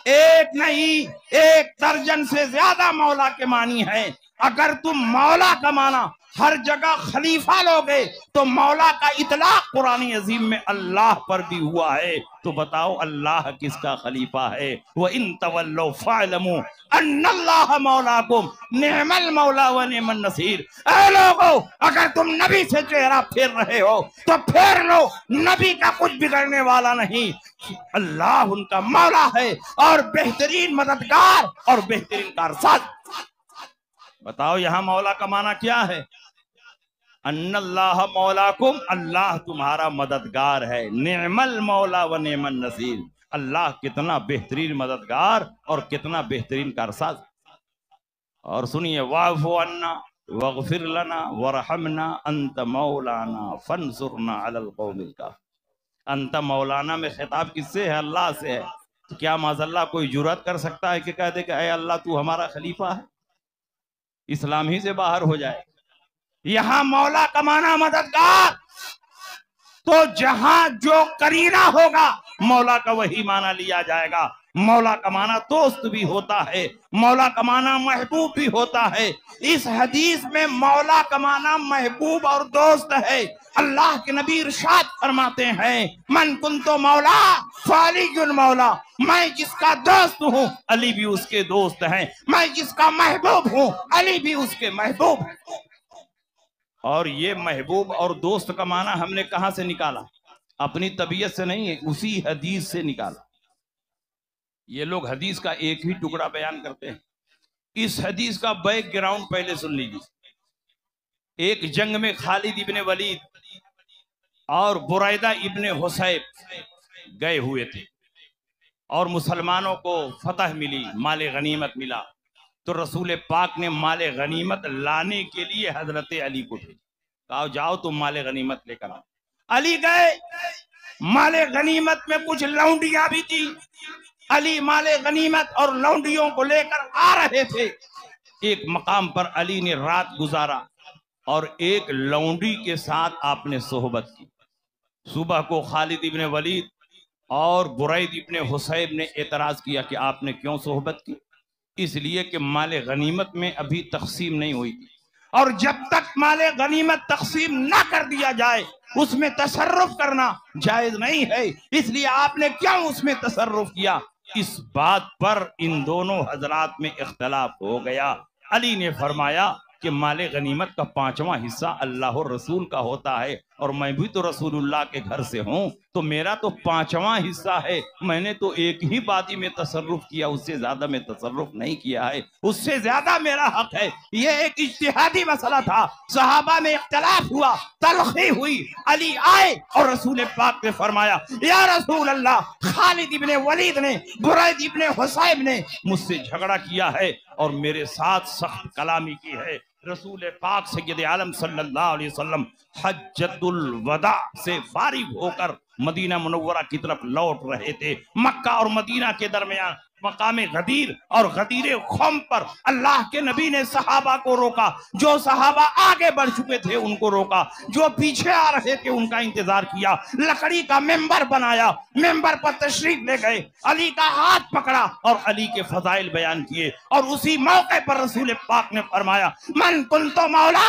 ایک نہیں، ایک درجن سے زیادہ مولا کے معنی ہیں۔ اگر تم مولا کا معنی ہر جگہ خلیفہ لوگے تو مولا کا اطلاق قرآن عظیم میں اللہ پر بھی ہوا ہے، تو بتاؤ اللہ کس کا خلیفہ ہے؟ وَإِن تَوَلَّوْا فَاعْلَمُوا أَنَّ اللَّهَ مَوْلَاكُمْ نِعْمَ الْمَوْلَى وَنِعْمَ النَّصِيرُ۔ اے لوگو، اگر تم نبی سے چہرہ پھیر رہے ہو تو پھیر لو، نبی کا کچھ بگڑنے والا نہیں، اللہ ان کا مولا ہے اور بہترین مددگار اور بہترین کارساز۔ بتاؤ یہاں مولا کا معنی کیا ہے؟ ان اللہ مولاکم، اللہ تمہارا مددگار ہے، نعم المولا و نعم النصیر، اللہ کتنا بہترین مددگار اور کتنا بہترین کارساز۔ اور سنیے، واعف عنا واغفر لنا ورحمنا انت مولانا فانصرنا علی القوم الکافرین۔ انت مولانا میں خطاب کس سے ہے؟ اللہ سے ہے۔ تو کیا معاذاللہ کوئی جرأت کر سکتا ہے کہ کہہ دے کہ اے اللہ تو ہمارا خلیفہ ہے؟ اسلام ہی سے باہر ہو جائے۔ یہاں مولا کا معنی مددگار، تو جہاں جو قرینہ ہوگا مولا کا وہی معنی لیا جائے گا۔ مولا کا معنی دوست بھی ہوتا ہے، مولا کا معنی محبوب بھی ہوتا ہے۔ اس حدیث میں مولا کا معنی محبوب اور دوست ہے۔ اللہ کے نبی ارشاد فرماتے ہیں، من کنتو مولا فعلی مولا، میں جس کا دوست ہوں علی بھی اس کے دوست ہیں، میں جس کا محبوب ہوں علی بھی اس کے محبوب ہیں۔ اور یہ محبوب اور دوست کا معنی ہم نے کہاں سے نکالا؟ اپنی طبیعت سے نہیں ہے، اسی حدیث سے نکالا۔ یہ لوگ حدیث کا ایک ہی ٹکڑا بیان کرتے ہیں۔ اس حدیث کا بیک گراؤنڈ پہلے سن لیجیے۔ ایک جنگ میں خالد ابن ولید اور بریدہ ابن حصیب گئے ہوئے تھے اور مسلمانوں کو فتح ملی، مال غنیمت ملا، تو رسول پاک نے مال غنیمت لانے کے لیے حضرت علی کو بھیجا، کہا جاؤ تم مال غنیمت لے کر آؤ۔ علی گئے، مال غنیمت میں کچھ لونڈیاں بھی تھی۔ علی مال غنیمت اور لونڈیوں کو لے کر آ رہے تھے۔ ایک مقام پر علی نے رات گزارا اور ایک لونڈی کے ساتھ آپ نے صحبت کی۔ صبح کو خالد ابن ولید اور برید ابن حصیب نے اعتراض کیا کہ آپ نے کیوں صحبت کی؟ اس لیے کہ مال غنیمت میں ابھی تقسیم نہیں ہوئی تھی، اور جب تک مال غنیمت تقسیم نہ کر دیا جائے اس میں تصرف کرنا جائز نہیں ہے، اس لیے آپ نے کیوں اس میں تصرف کیا؟ اس بات پر ان دونوں حضرات میں اختلاف ہو گیا۔ علی نے فرمایا کہ مال غنیمت کا 5واں حصہ اللہ اور رسول کا ہوتا ہے، اور میں بھی تو رسول اللہ کے گھر سے ہوں، تو میرا تو 5واں حصہ ہے، میں نے تو ایک ہی وادی میں تصرف کیا، اس سے زیادہ میں تصرف نہیں کیا ہے، اس سے زیادہ میرا حق ہے۔ یہ ایک اجتہادی مسئلہ تھا، صحابہ میں اختلاف ہوا، تلخی ہوئی، علی آئے اور رسول پاک نے فرمایا یا رسول اللہ، خالد ابن ولید نے، برید ابن حصیب نے مجھ سے جھگڑا کیا ہے اور میرے ساتھ سخت کلامی کی ہے۔ رسول پاک سید عالم صلی اللہ علیہ وسلم حجۃ الوداع سے فارغ ہو کر مدینہ منورہ کی طرف لوٹ رہے تھے۔ مکہ اور مدینہ کے درمیان مقام غدیر اور غدیر خم پر اللہ کے نبی نے صحابہ کو روکا، جو صحابہ آگے بڑھ چکے تھے ان کو روکا، جو پیچھے آ رہے تھے ان کا انتظار کیا، لکڑی کا ممبر بنایا، ممبر پر تشریف لے گئے، علی کا ہاتھ پکڑا اور علی کے فضائل بیان کیے، اور اسی موقع پر رسول پاک نے فرمایا من کنتو مولا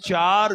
4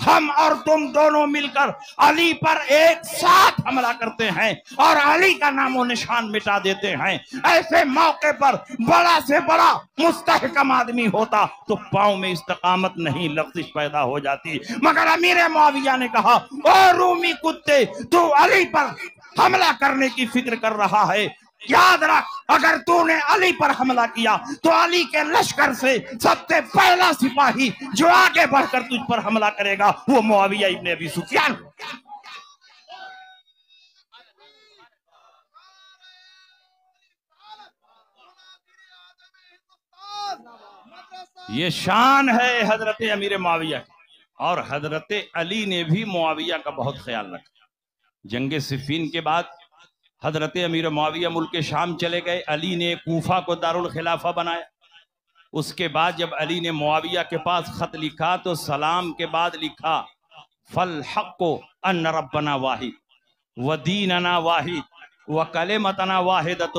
ہم اور تم دونوں مل کر علی پر ایک ساتھ حملہ کرتے ہیں اور علی کا نام و نشان مٹا دیتے ہیں، ایسے موقع پر بڑا سے بڑا مستحکم آدمی ہوتا تو پاؤں میں استقامت نہیں، لغزش پیدا ہو جاتی، مگر امیر معاویہ نے کہا او رومی کتے، تو علی پر حملہ کرنے کی فکر کر رہا ہے، یاد رکھ اگر تو نے علی پر حملہ کیا تو علی کے لشکر سے سب سے پہلا سپاہی جو آگے بڑھ کر تجھ پر حملہ کرے گا وہ معاویہ ابن ابی سفیان۔ یہ شان ہے حضرت امیر معاویہ کی، اور حضرت علی نے بھی معاویہ کا بہت خیال رکھا۔ جنگ صفین کے بعد حضرت امیر معاویہ ملک شام چلے گئے، علی نے کوفہ کو دارالخلافہ بنایا۔ اس کے بعد جب علی نے معاویہ کے پاس خط لکھا تو سلام کے بعد لکھا فالحق ان ربنا واحد ودیننا واحد وکلمتنا واحدۃ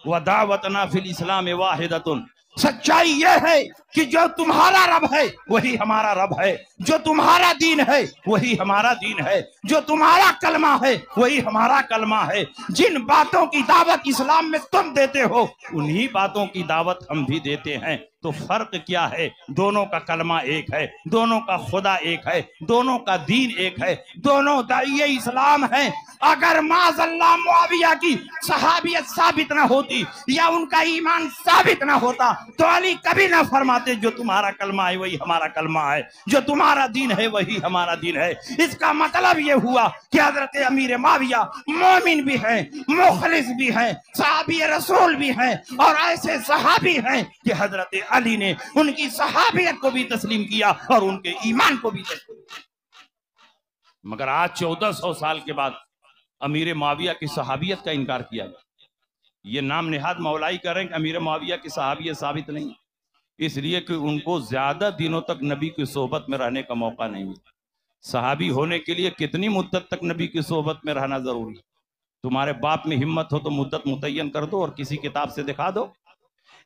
ودعوتنا فی الاسلام واحدۃ۔ سچائی یہ ہے کہ جو تمہارا رب ہے وہی ہمارا رب ہے، جو تمہارا دین ہے وہی ہمارا دین ہے، جو تمہارا کلمہ ہے وہی ہمارا کلمہ ہے، جن باتوں کی دعوت اسلام میں تم دیتے ہو انہی باتوں کی دعوت ہم بھی دیتے ہیں۔ تو فرق کیا ہے؟ دونوں کا کلمہ ایک ہے، دونوں کا خدا ایک ہے، دونوں کا دین ایک ہے، دونوں داعیے اسلام ہیں۔ اگر معاذ اللہ معاویہ کی صحابیت ثابت نہ ہوتی یا ان کا ایمان ثابت نہ ہوتا تو علی کبھی نہ فرماتے جو تمہارا کلمہ ہے وہی ہمارا کلمہ ہے، جو تمہارا دین ہے وہی ہمارا دین ہے۔ اس کا مطلب یہ ہوا کہ حضرت امیر معاویہ مومن بھی ہیں، مخلص بھی ہیں، صحابی رسول بھی ہیں، اور ایسے صحابی ہیں کہ حضرت علی نے ان کی صحابیت کو بھی تسلیم کیا اور ان کے ایمان کو بھی تسلیم کیا۔ مگر آج 1400 سال کے بعد امیر معاویہ کی صحابیت کا انکار کیا گیا۔ یہ نام نہاد مولائی کر رہے ہیں کہ امیر معاویہ کی صحابیت ثابت نہیں، اس لیے کہ ان کو زیادہ دنوں تک نبی کی صحبت میں رہنے کا موقع نہیں ملا۔ صحابی ہونے کے لیے کتنی مدت تک نبی کی صحبت میں رہنا ضروری ہے؟ تمہارے باپ میں ہمت ہو تو مدت متعین کر دو اور کسی کتاب سے دکھا دو۔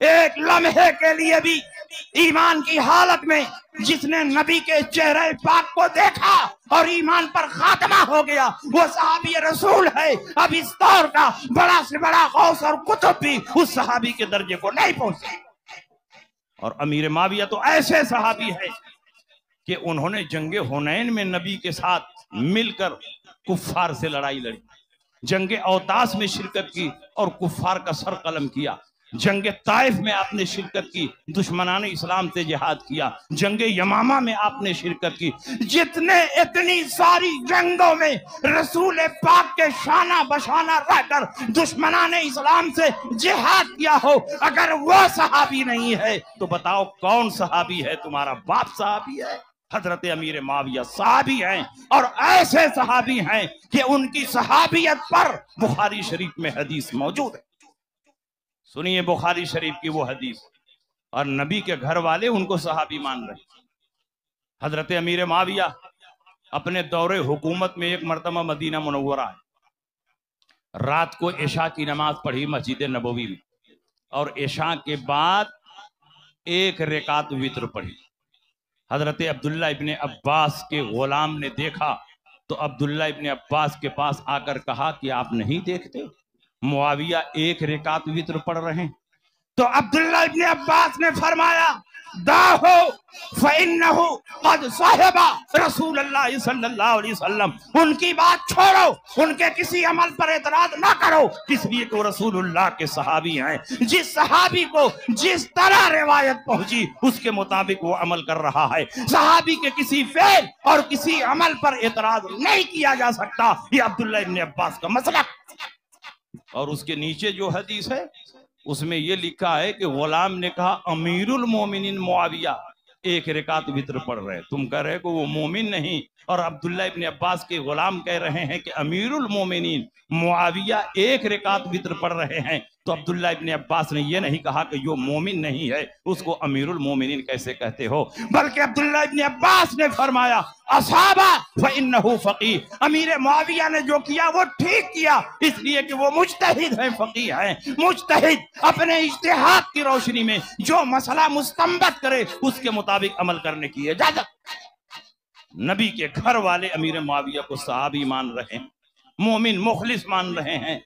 ایک لمحے کے لیے بھی ایمان کی حالت میں جس نے نبی کے چہرے پاک کو دیکھا اور ایمان پر خاتمہ ہو گیا وہ صحابی رسول ہے۔ اب اس دور کا بڑا سے بڑا غوث اور قطب بھی اس صحابی کے درجے کو نہیں پہنچے۔ اور امیر معاویہ تو ایسے صحابی ہے کہ انہوں نے جنگ حنین میں نبی کے ساتھ مل کر کفار سے لڑائی لڑی، جنگ اوتاس میں شرکت کی اور کفار کا سر قلم کیا، جنگ طائف میں آپ نے شرکت کی، دشمنان اسلام سے جہاد کیا، جنگ یمامہ میں آپ نے شرکت کی۔ جتنے اتنی ساری جنگوں میں رسول پاک کے شانہ بشانہ رہ کر دشمنان اسلام سے جہاد کیا ہو، اگر وہ صحابی نہیں ہے تو بتاؤ کون صحابی ہے؟ تمہارا باپ صحابی ہے؟ حضرت امیر معاویہ صحابی ہیں، اور ایسے صحابی ہیں کہ ان کی صحابیت پر بخاری شریف میں حدیث موجود ہے۔ سنیے بخاری شریف کی وہ حدیث، اور نبی کے گھر والے ان کو صحابی مان رہے۔ حضرت امیر معاویہ اپنے دور حکومت میں ایک مرتبہ مدینہ منورہ ہے، رات کو عشاء کی نماز پڑھی مسجد نبوی میں، اور عشاء کے بعد ایک رکعت وتر پڑھی۔ حضرت عبداللہ ابن عباس کے غلام نے دیکھا تو عبداللہ ابن عباس کے پاس آ کر کہا کہ آپ نہیں دیکھتے معاویہ ایک رکعت وتر پڑھ رہے ہیں؟ تو عبداللہ ابن عباس نے فرمایا داہو فَإِنَّهُ قَدْ صَحِبَ رسول اللہ صلی اللہ علیہ وسلم، ان کی بات چھوڑو، ان کے کسی عمل پر اعتراض نہ کرو، اس لیے کہ وہ رسول اللہ کے صحابی ہیں۔ جس صحابی کو جس طرح روایت پہنچی اس کے مطابق وہ عمل کر رہا ہے، صحابی کے کسی فعل اور کسی عمل پر اعتراض نہیں کیا جا سکتا۔ یہ عبداللہ ابن عباس کا مسلک۔ اور اس کے نیچے جو حدیث ہے اس میں یہ لکھا ہے کہ غلام نے کہا امیر المومنین معاویہ ایک رکعت وتر پڑھ رہے، تم کہہ رہے کہ وہ مومن نہیں، اور عبداللہ ابن عباس کے غلام کہہ رہے ہیں کہ امیر المومنین معاویہ ایک رکعت وتر پڑھ رہے ہیں۔ تو عبداللہ ابن عباس نے یہ نہیں کہا کہ جو مومن نہیں ہے اس کو امیر المومنین کیسے کہتے ہو، بلکہ عبداللہ ابن عباس نے فرمایا اصابہ فإنہ فقیہ، امیر معاویہ نے جو کیا وہ ٹھیک کیا، اس لیے کہ وہ مجتہد ہیں، فقیہ ہیں۔ مجتہد اپنے اجتہاد کی روشنی میں جو مسئلہ مستنبط کرے اس کے مطابق عمل کرنے کی اجازت۔ نبی کے گھر والے امیر معاویہ کو صحابی مان رہے ہیں، مومن مخلص مان رہے ہیں،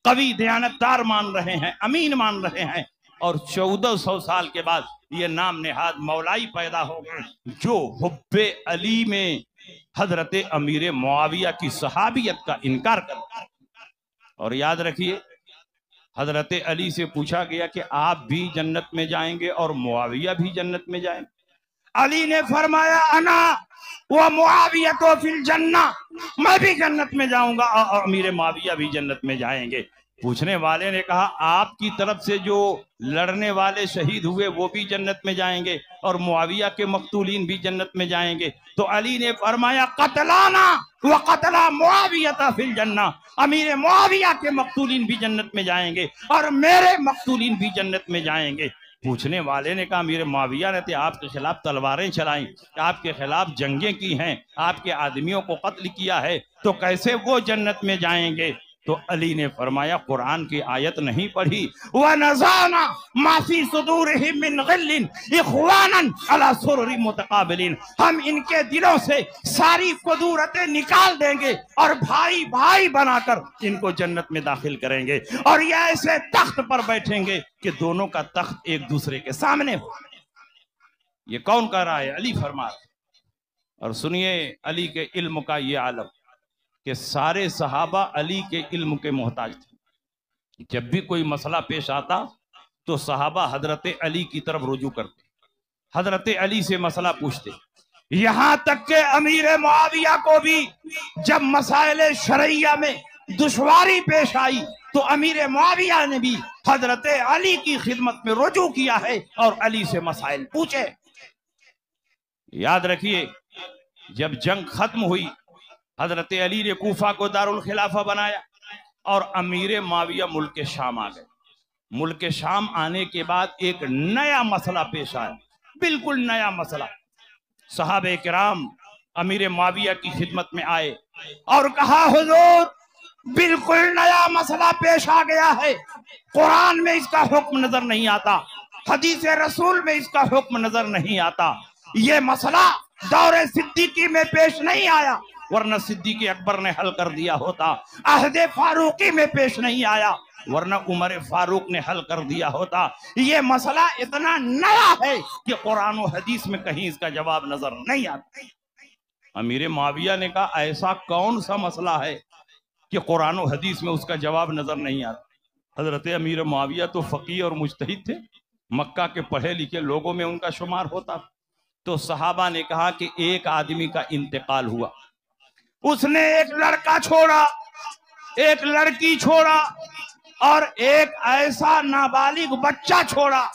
قوی دیانتدار مان رہے ہیں، امین مان رہے ہیں، اور 1400 سال کے بعد یہ نام نہاد مولائی پیدا ہو گئے جو حب علی میں حضرت امیر معاویہ کی صحابیت کا انکار کرتا ہے۔ اور یاد رکھیے، حضرت علی سے پوچھا گیا کہ آپ بھی جنت میں جائیں گے اور معاویہ بھی جنت میں جائیں گے؟ علی نے فرمایا انا و معاویہ تو فی الجنہ، میں بھی جنت میں جاؤں گا اور امیر معاویہ بھی جنت میں جائیں گے۔ پوچھنے والے نے کہا آپ کی طرف سے جو لڑنے والے شہید ہوئے وہ بھی جنت میں جائیں گے اور معاویہ کے مقتولین بھی جنت میں جائیں گے؟ تو علی نے فرمایا قتلانا و قتلا معاویہ فی الجنہ، امیر معاویہ کے مقتولین بھی جنت میں جائیں گے اور میرے مقتولین بھی جنت میں جائیں گے۔ پوچھنے والے نے کہا امیر معاویہ نے تو آپ کے خلاف تلواریں چلائیں، آپ کے خلاف جنگیں کی ہیں، آپ کے آدمیوں کو قتل کیا ہے، تو کیسے وہ جنت میں جائیں گے؟ تو علی نے فرمایا قرآن کی آیت نہیں پڑھی وَنَزَعْنَا مَا فِي صُدُورِهِم مِّن غِلٍّ إِخْوَانًا عَلَى سُرُرٍ مُتَقَابِلِينَ، ہم ان کے دلوں سے ساری قدورتیں نکال دیں گے اور بھائی بھائی بنا کر ان کو جنت میں داخل کریں گے، اور یہ ایسے تخت پر بیٹھیں گے کہ دونوں کا تخت ایک دوسرے کے سامنے ہو۔ یہ کون کہہ رہا ہے؟ علی فرما رہے۔ اور سنیے علی کے علم کا یہ عالم کہ سارے صحابہ علی کے علم کے محتاج تھے۔ جب بھی کوئی مسئلہ پیش آتا تو صحابہ حضرت علی کی طرف رجوع کرتے، حضرت علی سے مسئلہ پوچھتے، یہاں تک کہ امیر معاویہ کو بھی جب مسائل شرعیہ میں دشواری پیش آئی تو امیر معاویہ نے بھی حضرت علی کی خدمت میں رجوع کیا ہے اور علی سے مسائل پوچھے۔ یاد رکھیے، جب جنگ ختم ہوئی حضرت علی نے کوفہ کو دارالخلافہ بنایا اور امیر معاویہ ملک شام آ گئے۔ ملک شام آنے کے بعد ایک نیا مسئلہ پیش آیا، بالکل نیا مسئلہ۔ صحابہ کرام امیر معاویہ کی خدمت میں آئے اور کہا حضور بالکل نیا مسئلہ پیش آ گیا ہے، قرآن میں اس کا حکم نظر نہیں آتا، حدیث رسول میں اس کا حکم نظر نہیں آتا، یہ مسئلہ دور صدیقی میں پیش نہیں آیا، ورنہ صدیق اکبر نے حل کر دیا ہوتا، عہد فاروقی میں پیش نہیں آیا ورنہ عمر فاروق نے حل کر دیا ہوتا، یہ مسئلہ اتنا نیا ہے کہ قرآن و حدیث میں کہیں اس کا جواب نظر نہیں آتا۔ امیر معاویہ نے کہا ایسا کون سا مسئلہ ہے کہ قرآن و حدیث میں اس کا جواب نظر نہیں آتا؟ حضرت امیر معاویہ تو فقیہ اور مجتہد تھے، مکہ کے پڑھے لکھے لوگوں میں ان کا شمار ہوتا۔ تو صحابہ نے کہا کہ ایک آدمی کا انتقال ہوا، اس نے ایک لڑکا چھوڑا، ایک لڑکی چھوڑا اور ایک ایسا نابالغ بچہ چھوڑا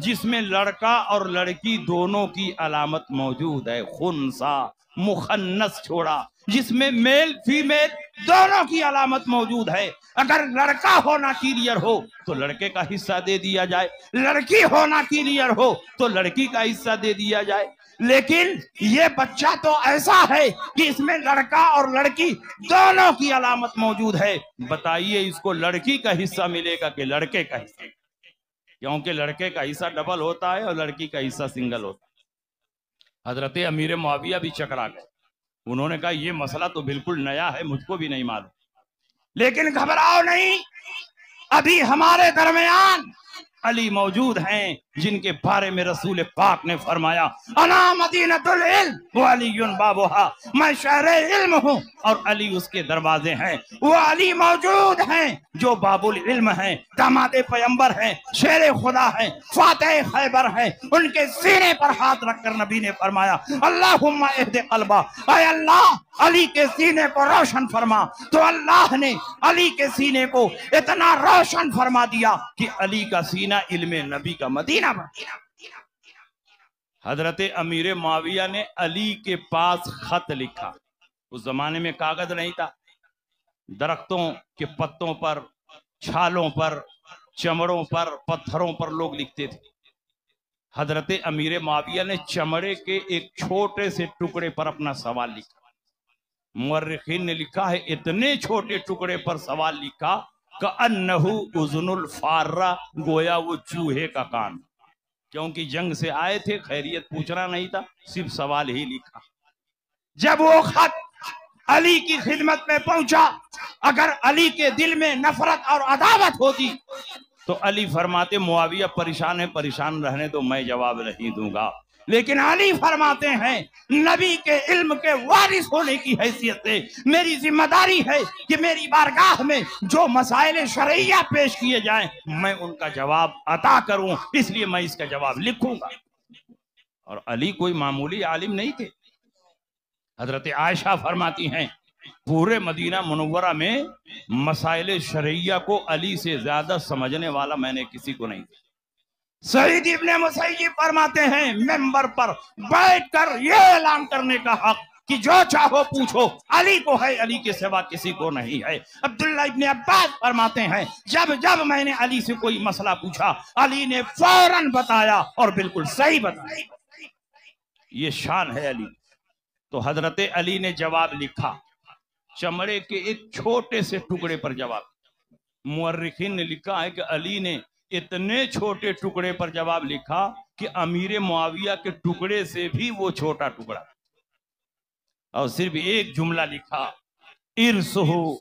جس میں لڑکا اور لڑکی دونوں کی علامت موجود ہے، خنثی مخنث چھوڑا جس میں میل فیمیل دونوں کی علامت موجود ہے۔ اگر لڑکا ہونا کلیئر ہو تو لڑکے کا حصہ دے دیا جائے، لڑکی ہونا کلیئر ہو تو لڑکی کا حصہ دے دیا جائے، لیکن یہ بچہ تو ایسا ہے کہ اس میں لڑکا اور لڑکی دونوں کی علامت موجود ہے، بتائیے اس کو لڑکی کا حصہ ملے گا کہ لڑکے کا حصہ؟ کیونکہ لڑکے کا حصہ ڈبل ہوتا ہے اور لڑکی کا حصہ سنگل ہوتا ہے۔ حضرت امیر معاویہ بھی چکرا گئے، انہوں نے کہا یہ مسئلہ تو بالکل نیا ہے، مجھ کو بھی نہیں معلوم، لیکن گھبراؤ نہیں، ابھی ہمارے درمیان علی موجود ہیں جن کے بارے میں رسول پاک نے فرمایا انا مدینۃ العلم وعلی بابھا، میں شہر علم ہوں اور علی اس کے دروازے ہیں۔ وہ علی موجود ہیں جو باب العلم ہیں، داماد پیغمبر ہیں، شیر خدا ہیں، فاتح خیبر ہیں۔ ان کے سینے پر ہاتھ رکھ کر نبی نے فرمایا اللہم اہد قلبہ، اے اللہ علی کے سینے کو روشن فرما۔ تو اللہ نے علی کے سینے کو اتنا روشن فرما دیا کہ علی کا سینہ علم نبی کا مدینہ بن گیا۔ حضرت امیر معاویہ نے علی کے پاس خط لکھا، اس زمانے میں کاغذ نہیں تھا، درختوں کے پتوں پر، چھالوں پر، چمڑوں پر، پتھروں پر لوگ لکھتے تھے۔ حضرت امیر معاویہ نے چمڑے کے ایک چھوٹے سے ٹکڑے پر اپنا سوال لکھا۔ مورخین نے لکھا ہے اتنے چھوٹے ٹکڑے پر سوال لکھا کَأَنَّهُ اُذُنُ الْفَارَّةِ، گویا وہ چوہے کا کان، کیونکہ جنگ سے آئے تھے، خیریت پوچھنا نہیں تھا، صرف سوال ہی لکھا۔ جب وہ خط علی کی خدمت میں پہنچا، اگر علی کے دل میں نفرت اور عداوت ہوتی تو علی فرماتے معاویہ پریشان ہے، پریشان رہنے دو، میں جواب نہیں دوں گا. لیکن علی فرماتے ہیں نبی کے علم کے وارث ہونے کی حیثیت سے میری ذمہ داری ہے کہ میری بارگاہ میں جو مسائل شرعیہ پیش کیے جائیں میں ان کا جواب عطا کروں، اس لیے میں اس کا جواب لکھوں گا. اور علی کوئی معمولی عالم نہیں تھے. حضرت عائشہ فرماتی ہیں پورے مدینہ منورہ میں مسائل شرعیہ کو علی سے زیادہ سمجھنے والا میں نے کسی کو نہیں. سعید ابن مسیب فرماتے ہیں ممبر پر بیٹھ کر یہ اعلان کرنے کا حق کہ جو چاہو پوچھو، علی کو ہے، علی کے سوا کسی کو نہیں ہے. عبداللہ ابن عباس فرماتے ہیں جب میں نے علی سے کوئی مسئلہ پوچھا علی نے فوراً بتایا اور بالکل صحیح بتایا. یہ شان ہے علی. تو حضرت علی نے جواب لکھا، چمڑے کے ایک چھوٹے سے ٹکڑے پر جواب. مورخین نے لکھا ہے کہ علی نے اتنے چھوٹے ٹکڑے پر جواب لکھا کہ امیر معاویہ کے ٹکڑے سے بھی وہ چھوٹا ٹکڑا. اور صرف ایک جملہ لکھا، ارسہو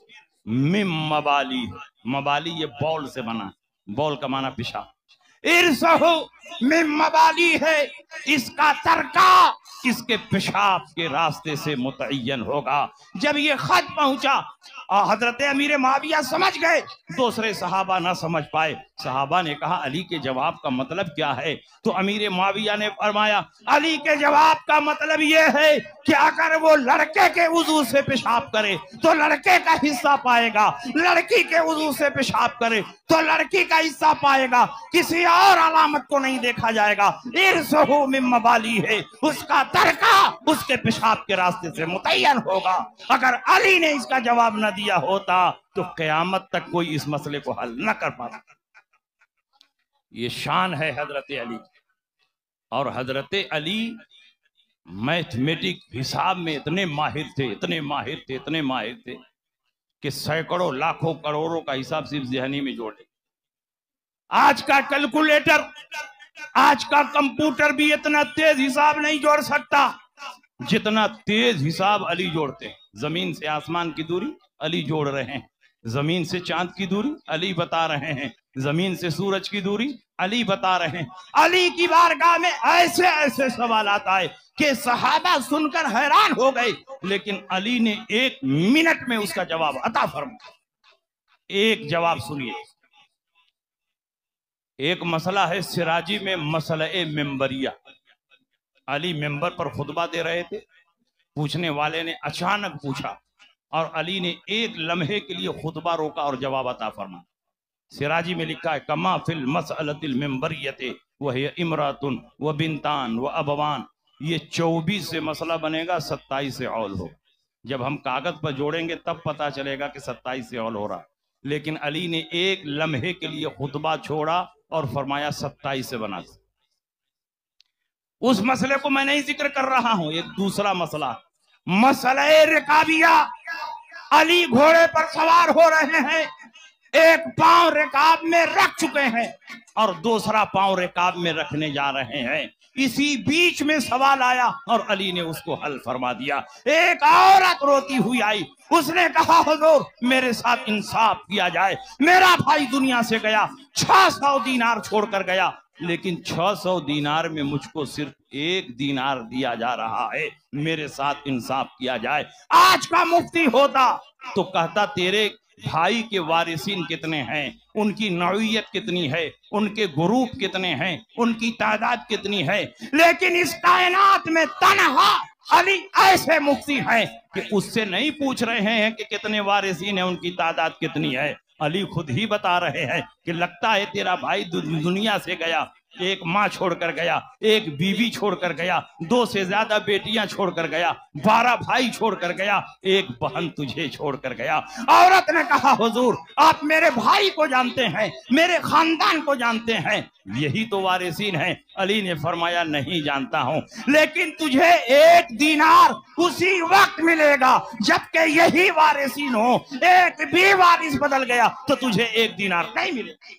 من مبالی. مبالی یہ بول سے بنا، بول کا معنی پیشاب. ارسہو من مبالی ہے، اس کا ترکہ اس کے پیشاب کے راستے سے متعین ہوگا. جب یہ خط پہنچا حضرت امیر معاویہ سمجھ گئے، دوسرے صحابہ نہ سمجھ پائے. صحابہ نے کہا علی کے جواب کا مطلب کیا ہے؟ تو امیر معاویہ نے فرمایا علی کے جواب کا مطلب یہ ہے کہ اگر وہ لڑکے کے وضو سے پیشاب کرے تو لڑکے کا حصہ پائے گا، لڑکی کے وضو سے پیشاب کرے تو لڑکی کا حصہ پائے گا، کسی اور علامت کو نہیں دیکھا جائے گا. ارسہو من مبالی ہے، اس کا ترکہ اس کے پیشاب کے راستے سے متعین ہوگا. اگر علی نے اس کا جواب نہ دیا ہوتا تو قیامت تک کوئی اس مسئلے کو حل نہ کر پاتا. یہ شان ہے حضرت علی. اور حضرت علی میتھمیٹک حساب میں اتنے ماہر تھے کہ سینکڑوں لاکھوں کروڑوں کا حساب صرف ذہنی میں جوڑے. آج کا کیلکولیٹر، آج کا کمپیوٹر بھی اتنا تیز حساب نہیں جوڑ سکتا جتنا تیز حساب علی جوڑتے ہیں. زمین سے آسمان کی دوری علی جوڑ رہے ہیں، زمین سے چاند کی دوری علی بتا رہے ہیں، زمین سے سورج کی دوری علی بتا رہے ہیں. علی کی بارگاہ میں ایسے ایسے سوالات آئے کہ صحابہ سن کر حیران ہو گئے، لیکن علی نے 1 منٹ میں اس کا جواب عطا فرمایا. ایک جواب سنیے. ایک مسئلہ ہے سراجی میں، مسئلہ ممبریہ. علی ممبر پر خطبہ دے رہے تھے، پوچھنے والے نے اچانک پوچھا اور علی نے 1 لمحے کے لیے خطبہ روکا اور جواب عطا فرمایا. سراجی میں لکھا ہے کما فی المسئلۃ الممبریۃ وہی امرأۃ و بنتان و ابوان. یہ 24 سے مسئلہ بنے گا، 27 سے اول ہو. جب ہم کاغذ پر جوڑیں گے تب پتا چلے گا کہ 27 سے اول ہو رہا. لیکن علی نے 1 لمحے کے لیے خطبہ چھوڑا اور فرمایا 27 سے بنا. اس مسئلے کو میں نہیں ذکر کر رہا ہوں. ایک دوسرا مسئلہ، مسئلہ رکابیہ. علی گھوڑے پر سوار ہو رہے ہیں، ایک پاؤں رکاب میں رکھ چکے ہیں اور دوسرا پاؤں رکاب میں رکھنے جا رہے ہیں. اسی بیچ میں سوال آیا اور علی نے اس کو حل فرما دیا. ایک عورت روتی ہوئی آئی، اس نے کہا حضور میرے ساتھ انصاف کیا جائے، میرا بھائی دنیا سے گیا، 600 دینار چھوڑ کر گیا، لیکن 600 دینار میں مجھ کو صرف 1 دینار دیا جا رہا ہے، میرے ساتھ انصاف کیا جائے. آج کا مفتی ہوتا تو کہتا تیرے بھائی کے وارثین کتنے ہیں، ان کی نوعیت کتنی ہے، ان کے گروپ کتنے ہیں، ان کی تعداد کتنی ہے. لیکن اس کائنات میں تنہا علی ایسے مفتی ہیں کہ اس سے نہیں پوچھ رہے ہیں کہ کتنے وارثین ہیں، ان کی تعداد کتنی ہے. علی خود ہی بتا رہے ہیں کہ لگتا ہے تیرا بھائی دنیا سے گیا، 1 ماں چھوڑ کر گیا، 1 بیوی چھوڑ کر گیا، 2 سے زیادہ بیٹیاں چھوڑ کر گیا، 12 بھائی چھوڑ کر گیا، 1 بہن تجھے چھوڑ کر گیا. عورت نے کہا حضور آپ میرے بھائی کو جانتے ہیں، میرے خاندان کو جانتے ہیں، یہی تو وارثین ہیں. علی نے فرمایا نہیں جانتا ہوں، لیکن تجھے 1 دینار اسی وقت ملے گا جبکہ یہی وارثین ہوں. 1 بھی وارث بدل گیا تو تجھے 1 دینار نہیں ملے گا.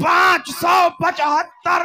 575